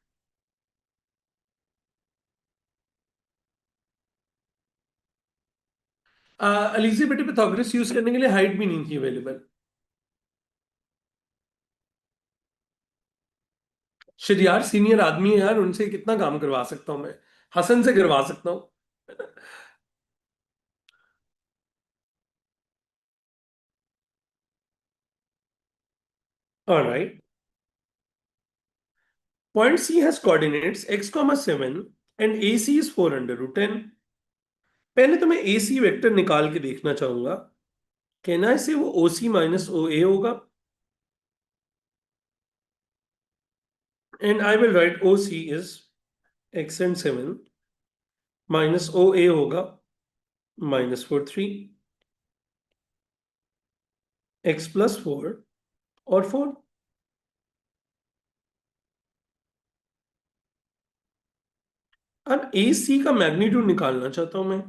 अलीजी बेटे पिथागोरस यूज करने के लिए हाइट भी नहीं थी अवेलेबल। शरियार सीनियर आदमी है यार, उनसे कितना काम करवा सकता हूं मैं, हसन से करवा सकता हूँ। Alright, point C has coordinates x, 7 and AC is 4 √10। पहले तो मैं AC वेक्टर निकाल के देखना चाहूंगा, कहना है से वो OC -OA होगा, and I will write OC is x and 7 -OA होगा -4 3, x + 4 और 4। अब AC का मैग्नीट्यूड निकालना चाहता हूं मैं,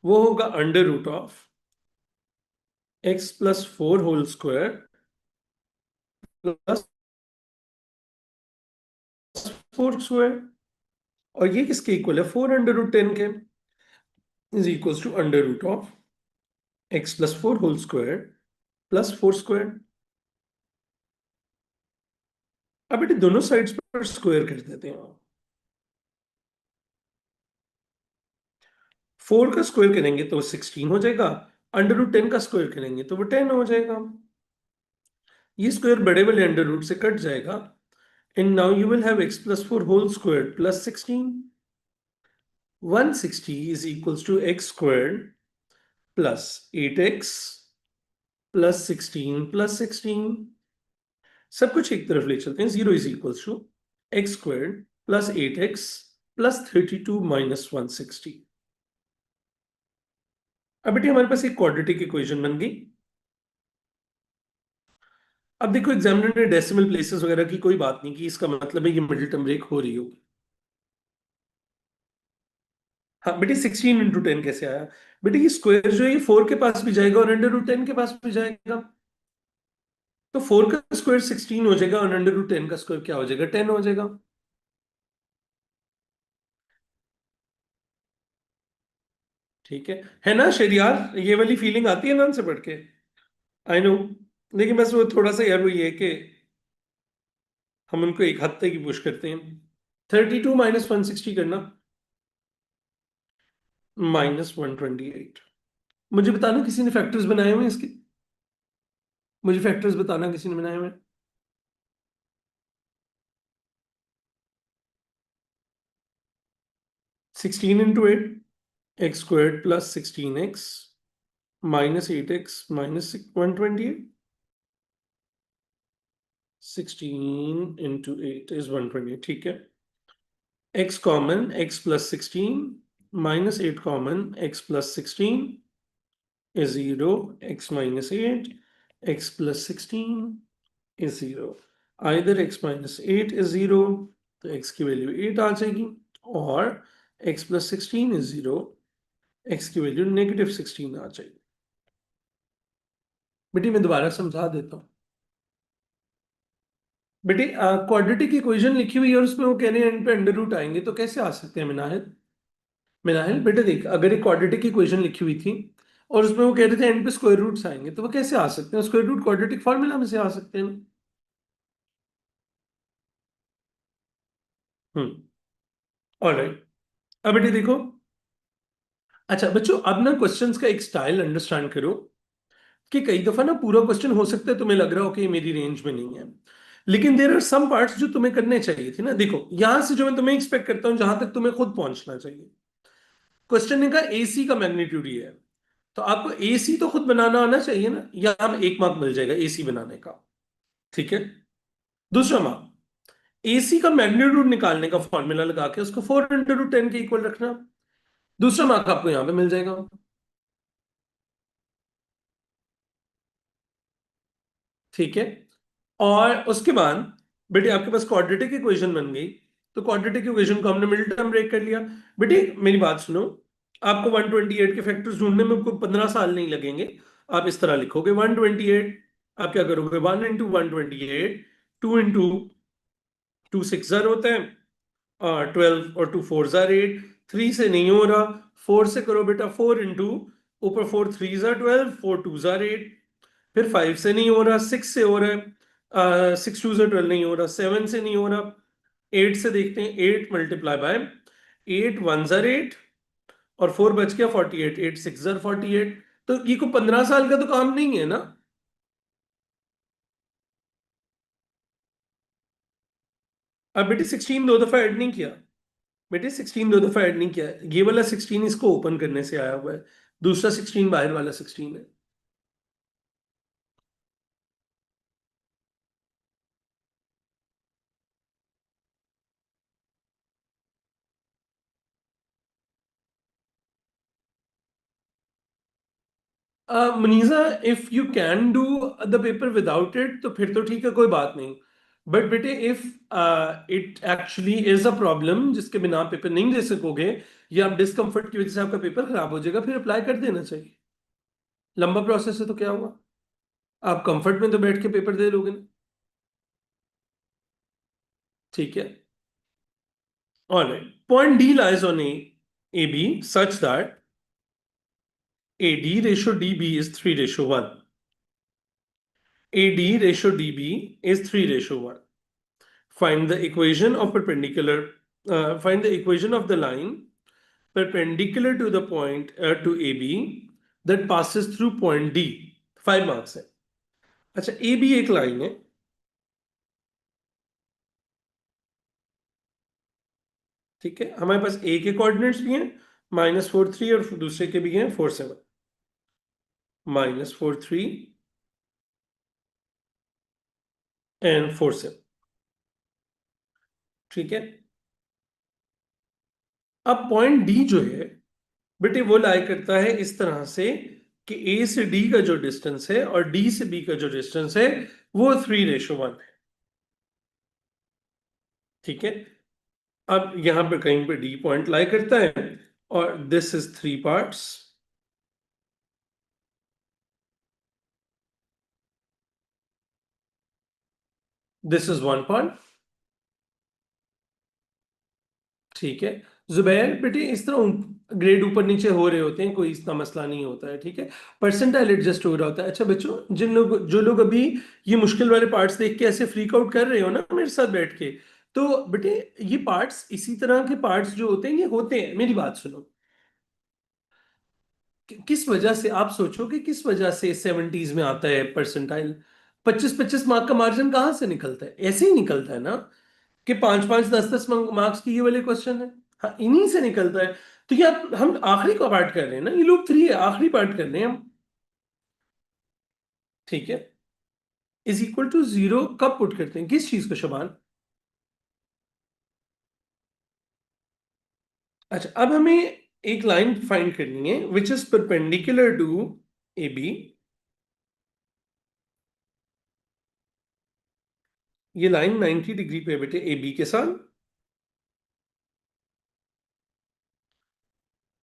वो होगा √x + 4 होल स्क्वायर +4 स्क्वायर, और ये किसके इक्वल है, 4 √10 के, is equal to √x + 4 whole square +4 square. अब बेटे दोनों साइड्स पर स्क्वायर कर देते हैं, 4 का स्क्वायर करेंगे तो 16 हो जाएगा, √10 का स्क्वायर करेंगे तो वो 10 हो जाएगा। ये स्क्वायर बड़े वाले अंडर रूट से कट जाएगा, and now you will have x + 4 whole square +16। 160 is equals to x² +8x +16 सब कुछ एक तरफ ले चलते हैं, 0 is equals to x² +8x +32 -160। अब बेटे हमारे पास एक क्वाड्रेटिक इक्वेशन बन गई। अब देखो एग्जामिनर ने डेसिमल प्लेसेस वगैरह की कोई बात नहीं की, इसका मतलब है ये मिडिल टर्म ब्रेक हो रही होगी। हाँ बेटे 16 × 10 कैसे आया? बेटे ये स्क्वायर जो है ये 4 के पास भी जाएगा और √10 के पास भी जाएगा, तो 4 का स्क्वायर 16 हो जाएगा और √10 का स्क्वायर क्या हो जाएगा, 10 हो जाएगा। ठीक है ना शरियार, ये वाली फीलिंग आती है ना आंसर पढ़ के? I know. लेकिन बस वो थोड़ा सा यार वो ये है कि हम उनको एक हद तक ही पुश करते हैं। 32 माइनस 160 करना, -128। मुझे बताना किसी ने फैक्टर्स बनाए हुए हैं इसके, मुझे फैक्टर्स बताना किसी ने बनाए हुए हैं। 16 × 8, x² + 16x -8x -128। 16 × 8 is 128, ठीक है। x common, x + 16 -8 common, x + 16 is 0, x -8, x + 16 is 0। Either x -8 is 0, तो x की वैल्यू 8 आ जाएगी, और x + 16 is 0, x की वैल्यू -16 आ जाएगी। बेटी मैं दोबारा समझा देता हूँ। बेटे क्वाड्रेटिक इक्वेशन लिखी हुई है और उसमें वो कह रहे हैं एंड पे अंडर रूट आएंगे, तो कैसे आ सकते हैं मिनाहिल? मिनाहिल बेटे देख, अगर एक क्वाड्रेटिक इक्वेशन लिखी हुई थी और उसमें वो कह रहे थे एंड पे स्क्वायर रूट्स आएंगे, तो वो कैसे आ सकते हैं? स्क्वायर रूट क्वाड्रेटिक फॉर्मूला में से आ सकते हैं। ऑलराइट। अब बेटे देखो, अच्छा बच्चों अब ना क्वेश्चंस का एक स्टाइल अंडरस्टैंड करो, कि कई दफा ना पूरा क्वेश्चन हो सकता है तुम्हें लग रहा हो कि ये मेरी रेंज में नहीं है, लेकिन देयर आर सम पार्ट्स जो तुम्हें करने चाहिए थे ना। देखो यहां से जो मैं तुम्हें एक्सपेक्ट करता हूं, जहां तक तुम्हें खुद पहुंचना चाहिए। क्वेश्चन ने कहा एसी का मैग्नीट्यूड ये है, तो आपको एसी तो खुद बनाना आना चाहिए ना, या हम 1 मार्क मिल जाएगा एसी बनाने का। ठीक है। दूसरा मार्क, एसी का मैग्नीट्यूड निकालने का फॉर्मूला लगा के उसको 4 × 10 के इक्वल रखना। दूसरा मार्क आपको यहां पे मिल जाएगा। ठीक है। और उसके बाद बेटे आपके पास क्वाड्रेटिक इक्वेशन बन गई, तो क्वाड्रेटिक इक्वेशन को हमने मिडिल टर्म ब्रेक कर लिया। बेटे मेरी बात सुनो, आपको 128 के फैक्टर्स ढूंढने में कोई 15 साल नहीं लगेंगे। आप इस तरह लिखोगे 128, आप क्या करोगे 1 × 128, 2 × 2 6 होता है, 12 और 2 4 8, 3 से नहीं हो रहा, 4 से करो बेटा, 4 ऊपर 4 3 12, 4 2 8, फिर 5 से नहीं हो रहा, 6 से हो रहा है, 6 2 12 नहीं हो रहा, 7 से नहीं हो रहा, 8 से देखते हैं, 8 × 8 1 8, और 4 बच गया 48, 8 6 48। तो ये को 15 साल का तो काम नहीं है ना। अब बेटे 16 दो दफा ऐड नहीं किया, बेटे 16 दो दफा ऐड नहीं किया, ये वाला 16 इसको ओपन करने से आया हुआ है, दूसरा 16 बाहर वाला 16 है। Manisha, if you can do the paper without it तो फिर तो ठीक है, कोई बात नहीं। बट बेटे if it actually is a problem जिसके बिना आप पेपर नहीं दे सकोगे, या आप डिस्कम्फर्ट की वजह से आपका पेपर खराब हो जाएगा, फिर अप्लाई कर देना चाहिए। लंबा प्रोसेस है तो क्या हुआ, आप कंफर्ट में तो बैठ के पेपर दे लोगे ना। ठीक है। Alright, point D lies on A B such that AD/DB is 3/1. AD/DB is 3/1. Find the equation of perpendicular. Find the equation of the line perpendicular to the point to AB that passes through point D. 5 marks है। अच्छा AB एक लाइन है, ठीक है, हमारे पास A के कोऑर्डिनेट्स भी हैं -4 3, और दूसरे के भी हैं 4 7, -4 3 एंड 4 7। ठीक है। अब पॉइंट डी जो है बेटे वो लाई करता है इस तरह से कि ए से डी का जो डिस्टेंस है और डी से बी का जो डिस्टेंस है वो 3/1 है। ठीक है। अब यहां पे कहीं पे डी पॉइंट लाई करता है, और this is 3 parts, this is 1 part. ठीक है। जुबैर बेटे इस तरह ग्रेड ऊपर नीचे हो रहे होते हैं, कोई इतना मसला नहीं होता है, ठीक है। परसेंटाइल एडजस्ट हो रहा होता है। अच्छा बच्चों, जो लोग अभी ये मुश्किल वाले पार्ट्स देख के ऐसे फ्रीक आउट कर रहे हो ना मेरे साथ बैठ के, तो बेटे ये पार्ट्स, इसी तरह के पार्ट्स जो होते हैं ये होते हैं, मेरी बात सुनो। किस वजह से आप सोचो कि किस वजह से 70s में आता है परसेंटाइल? 25-25 मार्क का मार्जिन कहाँ से निकलता है? ऐसे ही निकलता है ना, कि 5-5 10-10 मार्क्स की ये वाले क्वेश्चन है। हाँ, इन्हीं से निकलता है। तो ये हम आखिरी का पार्ट कर रहे हैं ना, ये लूप 3 है, आखिरी पार्ट कर रहे हैं हम। ठीक है। इज इक्वल टू 0 कब पुट करते हैं, किस चीज को शबान? अच्छा, अब हमें एक लाइन फाइंड करनी है which is perpendicular to A B. ये लाइन 90 डिग्री पे है बेटे ए बी के साथ,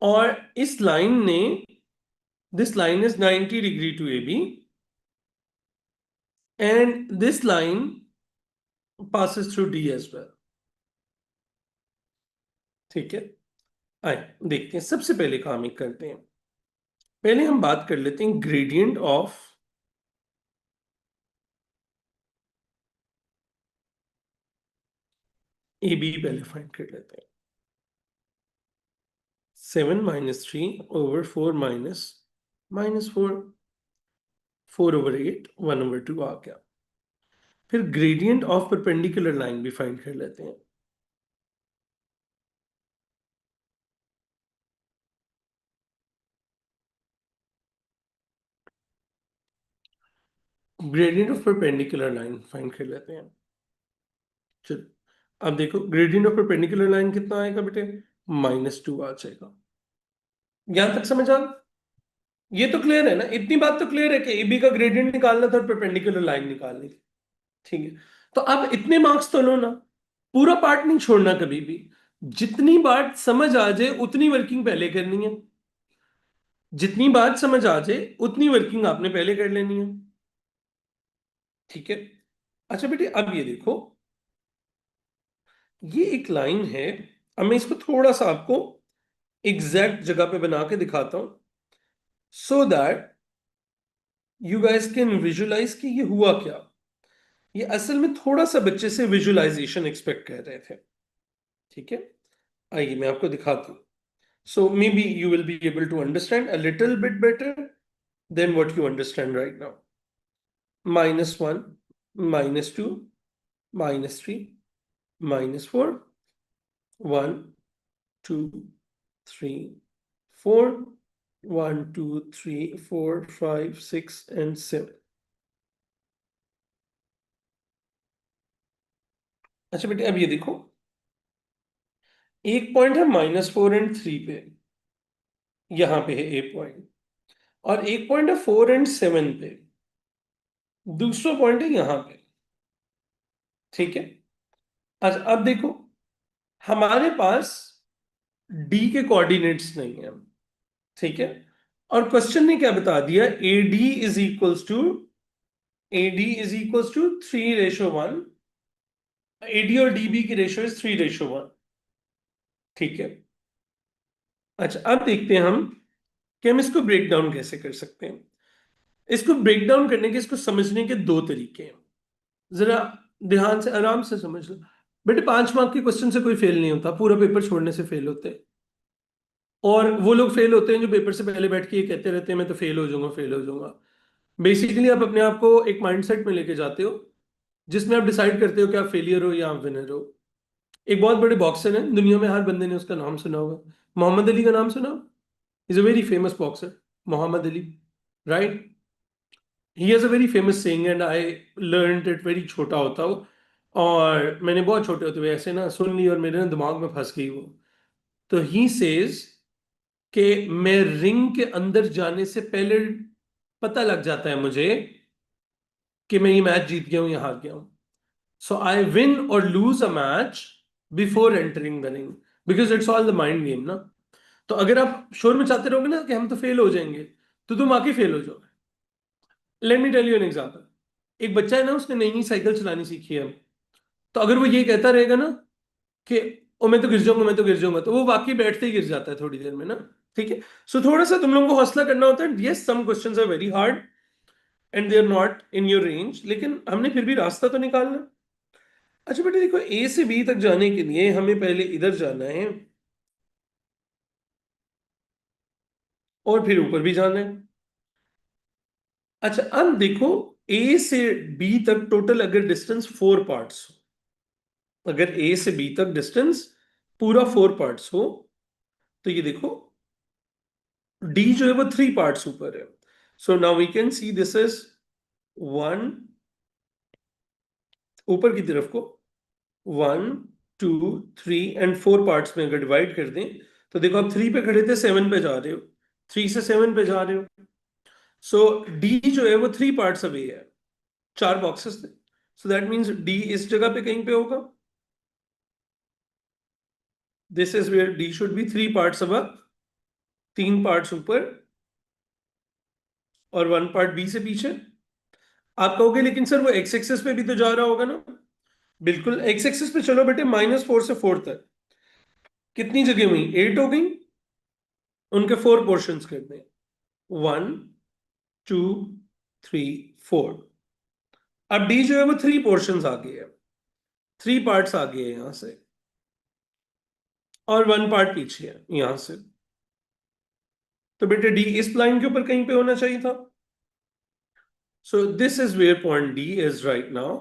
और इस लाइन ने, this line is 90 degree to A B, and this line passes through D as well। ठीक है। आए देखते हैं, सबसे पहले काम एक करते हैं, पहले हम बात कर लेते हैं ग्रेडियंट ऑफ ए बी, पहले फाइंड कर लेते हैं। 7-3/4 -4 4/8 1/2 आ गया। फिर ग्रेडियंट ऑफ परपेंडिकुलर लाइन भी फाइंड कर लेते हैं। Gradient of perpendicular line find कर लेते हैं। चलो, अब देखो ग्रेडियंट ऑफ परपेंडिकुलर लाइन कितना आएगा बेटे, -2 आ जाएगा। यहां तक समझ आ? ये तो क्लियर है ना, इतनी बात तो क्लियर है कि एबी का ग्रेडियंट निकालना था और परपेंडिकुलर लाइन निकालनी थी। ठीक है। तो अब इतने मार्क्स तो लो ना, पूरा पार्ट नहीं छोड़ना कभी भी। जितनी बात समझ आ जाए उतनी वर्किंग पहले करनी है, जितनी बात समझ आ जाए उतनी वर्किंग आपने पहले कर लेनी है। ठीक है। अच्छा बेटे, अब ये देखो, ये एक लाइन है। अब मैं इसको थोड़ा सा आपको एग्जैक्ट जगह पे बना के दिखाता हूं, so that you guys can visualize कि ये हुआ क्या। ये असल में थोड़ा सा बच्चे से विजुअलाइजेशन एक्सपेक्ट कर रहे थे। ठीक है। आइए मैं आपको दिखाता हूं। So maybe you will be able to understand a little bit better than what you understand right now. -1, -2, -3, -4, 1 2 3 4, 1 2 3 4 5 6 and 7। अच्छा बेटे, अब ये देखो, एक पॉइंट है -4 and 3 पे, यहां पे है ए पॉइंट, और एक पॉइंट है 4 and 7 पे, दूसरा पॉइंट है यहां पे। ठीक है। अच्छा अब देखो, हमारे पास डी के कोऑर्डिनेट्स नहीं है। ठीक है। और क्वेश्चन ने क्या बता दिया, AD is equals to 3:1। AD और डीबी की रेशियो इज 3:1। ठीक है। अच्छा अब देखते हैं हम कि हम इसको ब्रेक डाउन कैसे कर सकते हैं। इसको ब्रेक डाउन करने के, इसको समझने के दो तरीके हैं। जरा ध्यान से आराम से समझ लो बेटे, 5 मार्क के क्वेश्चन से कोई फेल नहीं होता, पूरा पेपर छोड़ने से फेल होते हैं। और वो लोग फेल होते हैं जो पेपर से पहले बैठ के ये कहते रहते हैं मैं तो फेल हो जाऊंगा, फेल हो जाऊंगा। बेसिकली आप अपने आप को एक माइंडसेट में लेके जाते हो जिसमें आप डिसाइड करते हो कि आप फेलियर हो या आप विनर हो। एक बहुत बड़े बॉक्सर है दुनिया में, हर बंदे ने उसका नाम सुना होगा, मोहम्मद अली का नाम सुना? Is a very famous boxer, Muhammad Ali, right? He has a very famous saying and I learned it very छोटा होता हो, और मैंने बहुत छोटे होते हुए ऐसे ना सुन ली और मेरे ना दिमाग में फंस गई वो। तो ही सेज कि मैं रिंग के अंदर जाने से पहले पता लग जाता है मुझे कि मैं ये मैच जीत गया हूं या हार गया हूं। सो आई विन और lose a match before entering the ring, because it's all the mind game ना। तो अगर आप शोर मचाते रहोगे ना कि हम तो फेल हो जाएंगे, तो तुम आके फेल हो जाओगे। Let me tell you an example. एक बच्चा है ना, उसने नई नई साइकिल चलानी सीखी है। तो अगर वो ये कहता रहेगा ना कि ओ मैं तो गिर जाऊंगा, मैं तो गिर जाऊंगा, तो वो वाकई बैठते ही गिर जाता है थोड़ी देर में ना। ठीक है, सो थोड़ा सा तुम लोगों को हौसला करना होता है। Yes, some questions are very hard and they are not in your range, लेकिन हमने फिर भी रास्ता तो निकालना। अच्छा बेटे देखो, ए से बी तक जाने के लिए हमें पहले इधर जाना है और फिर ऊपर भी जाना है। अच्छा अब देखो, ए से बी तक टोटल अगर डिस्टेंस 4 पार्ट्स हो, अगर ए से बी तक डिस्टेंस पूरा 4 पार्ट्स हो, तो ये देखो डी जो है वो 3 पार्ट्स ऊपर है। So now we can see this is 1, ऊपर की तरफ को 1 2 3 एंड 4 पार्ट्स में अगर डिवाइड कर दें, तो देखो आप 3 पे खड़े थे, 7 पे जा रहे हो, 3 से 7 पे जा रहे हो। सो डी जो है वो 3 पार्ट्स अवे है, 4 बॉक्सेस थे। सो दैट मीन्स डी इस जगह पे कहीं पे होगा। This is where D should be 3 parts above, 3 parts ऊपर और 1 पार्ट बी से पीछे। आप कहोगे लेकिन सर वो एक्स एक्सेस पे भी तो जा रहा होगा ना। बिल्कुल, एक्स एक्सेस पे चलो बेटे, -4 से 4 तक कितनी जगह हुई, 8 हो गई। उनके 4 पोर्शंस कर दें, 1 2 3 4। अब डी जो है वो 3 पोर्शंस आ गए हैं, 3 पार्ट्स आ गए हैं यहां से, और 1 पार्ट पीछे है यहां से। तो बेटे डी इस लाइन के ऊपर कहीं पे होना चाहिए था। So this is where point D is right now.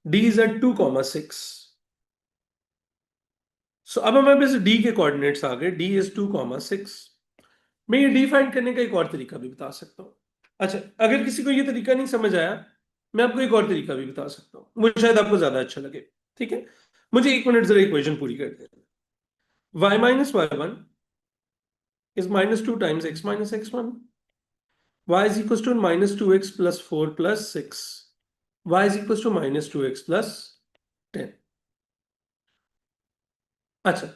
D is at 2,6। सो अब हमारे पास डी के कोऑर्डिनेट्स आ गए, डी इज 2,6। मैं ये डी फाइंड करने का एक और तरीका भी बता सकता हूँ। अच्छा, अगर किसी को ये तरीका नहीं समझ आया, मैं आपको एक और तरीका भी बता सकता हूँ, मुझे शायद आपको ज्यादा अच्छा लगे। ठीक है, मुझे 1 मिनट जरा इक्वेशन पूरी कर दें। y - y1 is -2 times x minus x1. Y is equals to -2x plus 4 plus 6. Y is equals to -2x plus 10. अच्छा,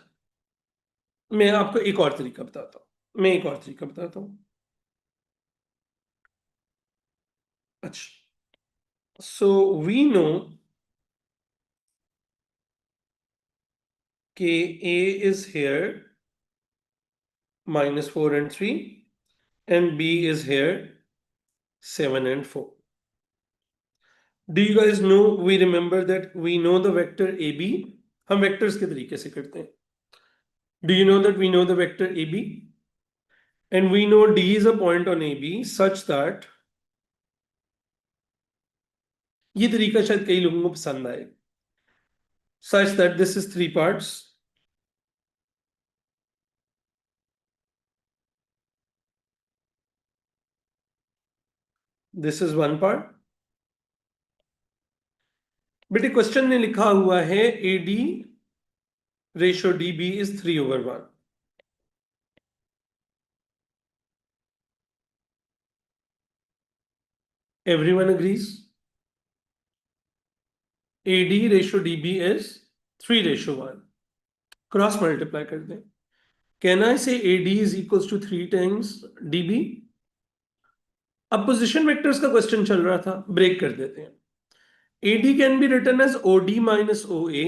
मैं आपको एक और तरीका बताता हूँ, मैं एक और तरीका बताता हूँ। अच्छा, सो वी नो कि A is here -4 and 3 and B is here 7 and 4. Do you guys know, we remember that we know the vector AB. हम वेक्टर्स के तरीके से करते हैं। Do you know that we know the vector AB and we know D is a point on AB such that, ये तरीका शायद कई लोगों को पसंद आए, such that this is 3 parts, this is 1 part। बेटे क्वेश्चन में लिखा हुआ है AD ratio DB is 3/1। Everyone agrees AD ratio DB is 3/1। Cross multiply कर दें, कैन आई से AD is equals to 3 times DB। अब पोजिशन वेक्टर्स का क्वेश्चन चल रहा था, ब्रेक कर देते हैं। AD can be written as OD minus OA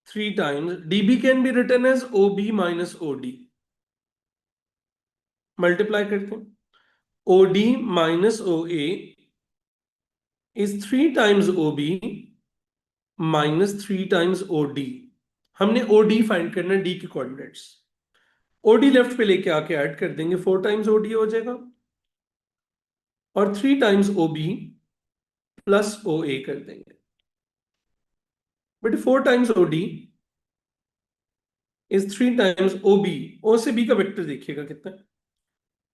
3 times, DB can be written as OB minus OD। Multiply करते हैं, OD minus OA is 3 times OB minus 3 times OD। हमने OD फाइंड करना है, D के कोऑर्डिनेट्स। OD लेफ्ट पे लेके आके ऐड कर देंगे, 4 times OD हो जाएगा, और 3 times OB प्लस OA कर देंगे। But 4 times OD is 3 times OB। O से B का वेक्टर देखिएगा कितना है।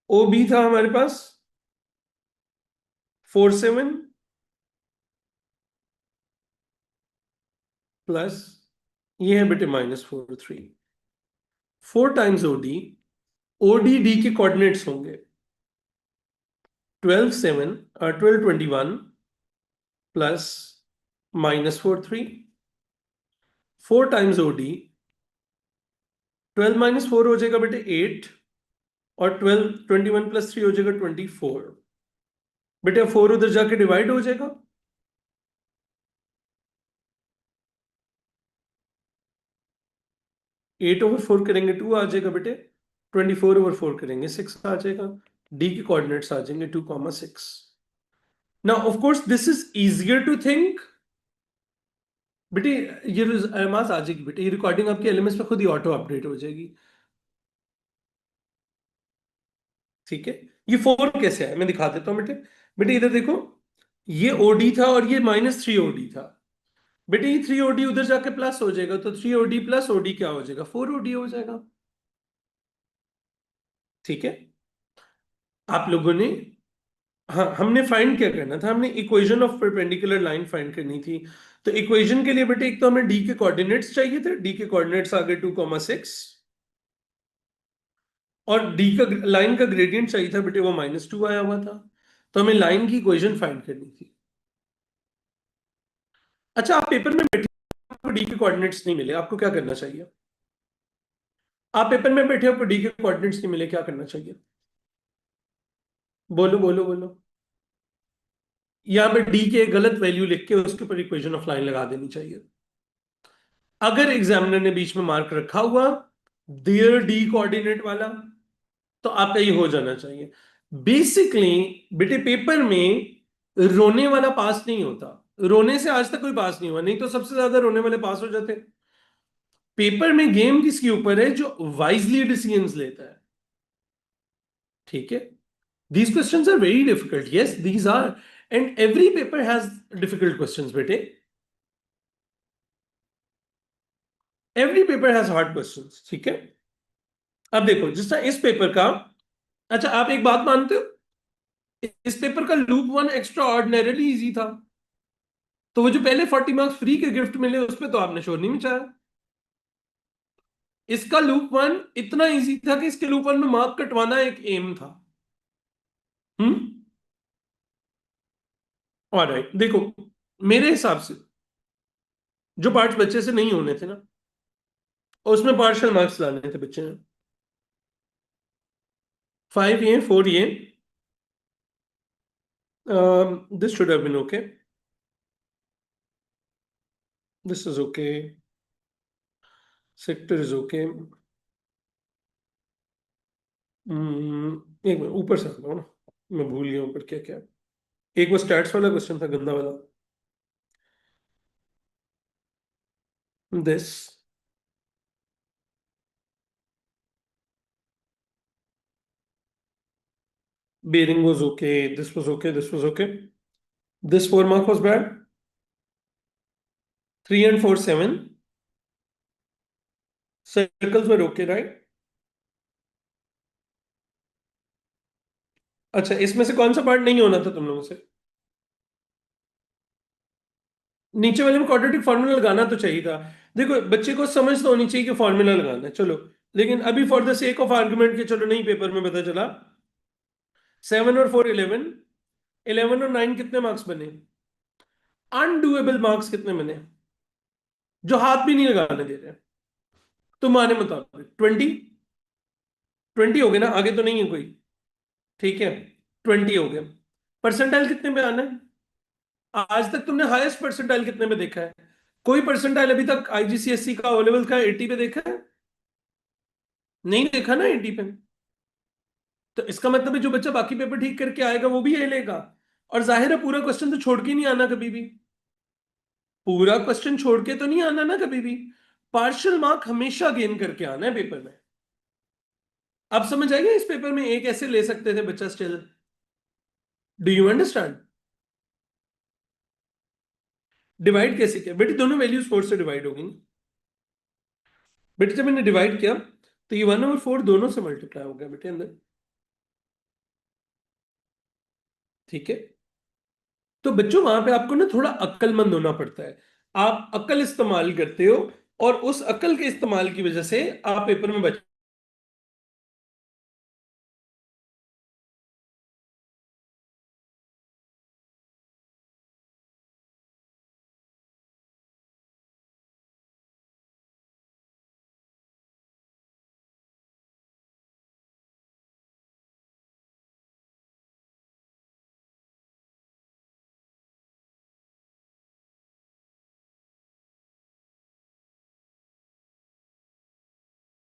OB था हमारे पास 4 7 प्लस ये है बेटे -4 3। 4 times OD, OD D के कोऑर्डिनेट्स होंगे 12 7 12 21 प्लस -4 3। 4 times OD, 12 -4 हो जाएगा बेटे 8, और 12 21 प्लस 3 हो जाएगा 24। बेटे 4 उधर जाके डिवाइड हो जाएगा, 8/4 करेंगे 2 आ जाएगा बेटे, 24/4 करेंगे 6 आ जाएगा। डी के कोऑर्डिनेट्स आ जाएंगे 2,6। Now of course this is easier to think बेटे। ये मास आ जाएगी बेटे, ये रिकॉर्डिंग आपके एलएमएस पे खुद ही ऑटो अपडेट हो जाएगी। ठीक है, ये 4 कैसे है मैं दिखा देता हूँ बेटे। बेटे इधर देखो, ये ओडी था और ये -3 ओडी था। बेटे ये 3 ओडी उधर जाके प्लस हो जाएगा, तो 3 ओडी प्लस ओडी क्या हो जाएगा, 4 ओडी हो जाएगा। ठीक है, आप लोगों ने, हाँ हमने फाइंड क्या करना था, हमने equation of perpendicular line find करनी थी। तो इक्वेशन के लिए बेटे एक तो हमें डी के कोऑर्डिनेट्स चाहिए थे, डी के कोऑर्डिनेट्स आ गए 2,6, और डी का लाइन का ग्रेडियंट चाहिए था बेटे, वो -2 आया हुआ था। तो हमें लाइन की इक्वेशन फाइंड करनी थी। अच्छा, आप पेपर में बैठे, आपको डी के कोऑर्डिनेट्स नहीं मिले, आपको क्या करना चाहिए? आप पेपर में बैठे, आपको डी के कोऑर्डिनेट्स नहीं मिले, क्या करना चाहिए? बोलो बोलो बोलो। यहाँ पे डी के गलत वैल्यू लिख के उसके ऊपर इक्वेशन ऑफ लाइन लगा देनी चाहिए। अगर एग्जामिनर ने बीच में मार्क रखा हुआ देयर डी कोऑर्डिनेट वाला, तो आपका ये हो जाना चाहिए। बेसिकली बेटे पेपर में रोने वाला पास नहीं होता, रोने से आज तक कोई पास नहीं हुआ, नहीं तो सबसे ज्यादा रोने वाले पास हो जाते। पेपर में गेम किसके ऊपर है, जो वाइजली डिसीजंस लेता है। ठीक है, these questions are very difficult, yes these are, and every paper has difficult questions बेटे, every paper has hard questions। ठीक है, अब देखो जिस तरह इस पेपर का, अच्छा आप एक बात मानते हो, इस पेपर का लूप 1 एक्स्ट्रा ऑर्डिनरीली इजी था, तो वो जो पहले 40 मार्क्स फ्री के गिफ्ट मिले उस पर तो आपने शोर नहीं मचाया। इसका लूप 1 इतना इजी था कि इसके लूप 1 में मार्क कटवाना एक एम था। हम्म, ऑलराइट, देखो मेरे हिसाब से जो पार्ट्स बच्चे से नहीं होने थे ना, उसमें पार्शियल मार्क्स लाने थे बच्चे ने। 5 ये 4 ये, this should have been okay, this is okay, sector is okay। एक मिनट ऊपर से आता हूँ ना, मैं भूल गया ऊपर क्या क्या है। एक वो स्टैट्स वाला क्वेश्चन था गंदा वाला, this bearing was okay, this was okay, this was okay, this 4 mark was bad, 3 and 4 7, circles were okay right। अच्छा, इसमें से कौन सा पार्ट नहीं होना था तुम लोगों से? नीचे वाले में क्वाड्रेटिक फार्मूला लगाना तो चाहिए था। देखो बच्चे को समझ तो होनी चाहिए कि फार्मूला लगाना है, चलो, लेकिन अभी for the sake of argument के चलो नहीं, पेपर में पता चला 7 और 4 11, 11 और 9 कितने मार्क्स बने? अनडूएबल मार्क्स कितने बने, जो हाथ भी नहीं लगाने दे रहे तुम्हारे मुताबिक? 20, 20 हो गए ना, आगे तो नहीं है कोई। ठीक है, 20 हो गए। परसेंटाइल कितने पे आना है? आज तक तुमने हाईएस्ट परसेंटाइल कितने पे देखा है? कोई परसेंटाइल अभी तक आईजीसीएसई का ओ लेवल का 80 पे देखा है? नहीं देखा ना 80 पे। तो इसका मतलब है जो बच्चा बाकी पेपर ठीक करके आएगा वो भी ये लेगा। और जाहिर है पूरा क्वेश्चन तो छोड़ के नहीं आना कभी भी, पूरा क्वेश्चन छोड़ के तो नहीं आना ना कभी भी, पार्शियल मार्क हमेशा गेन करके आना है पेपर में। अब समझ आएगा इस पेपर में एक ऐसे ले सकते थे बच्चा still, do you understand? Divide कैसे किया बेटे, दोनों वैल्यूज 4 से डिवाइड होगी। बेटे जब मैंने डिवाइड किया तो ये 1/4 दोनों से मल्टीप्लाई हो गया बेटे अंदर। ठीक है, तो बच्चों वहां पे आपको ना थोड़ा अक्लमंद होना पड़ता है, आप अक्ल इस्तेमाल करते हो, और उस अक्ल के इस्तेमाल की वजह से आप पेपर में बच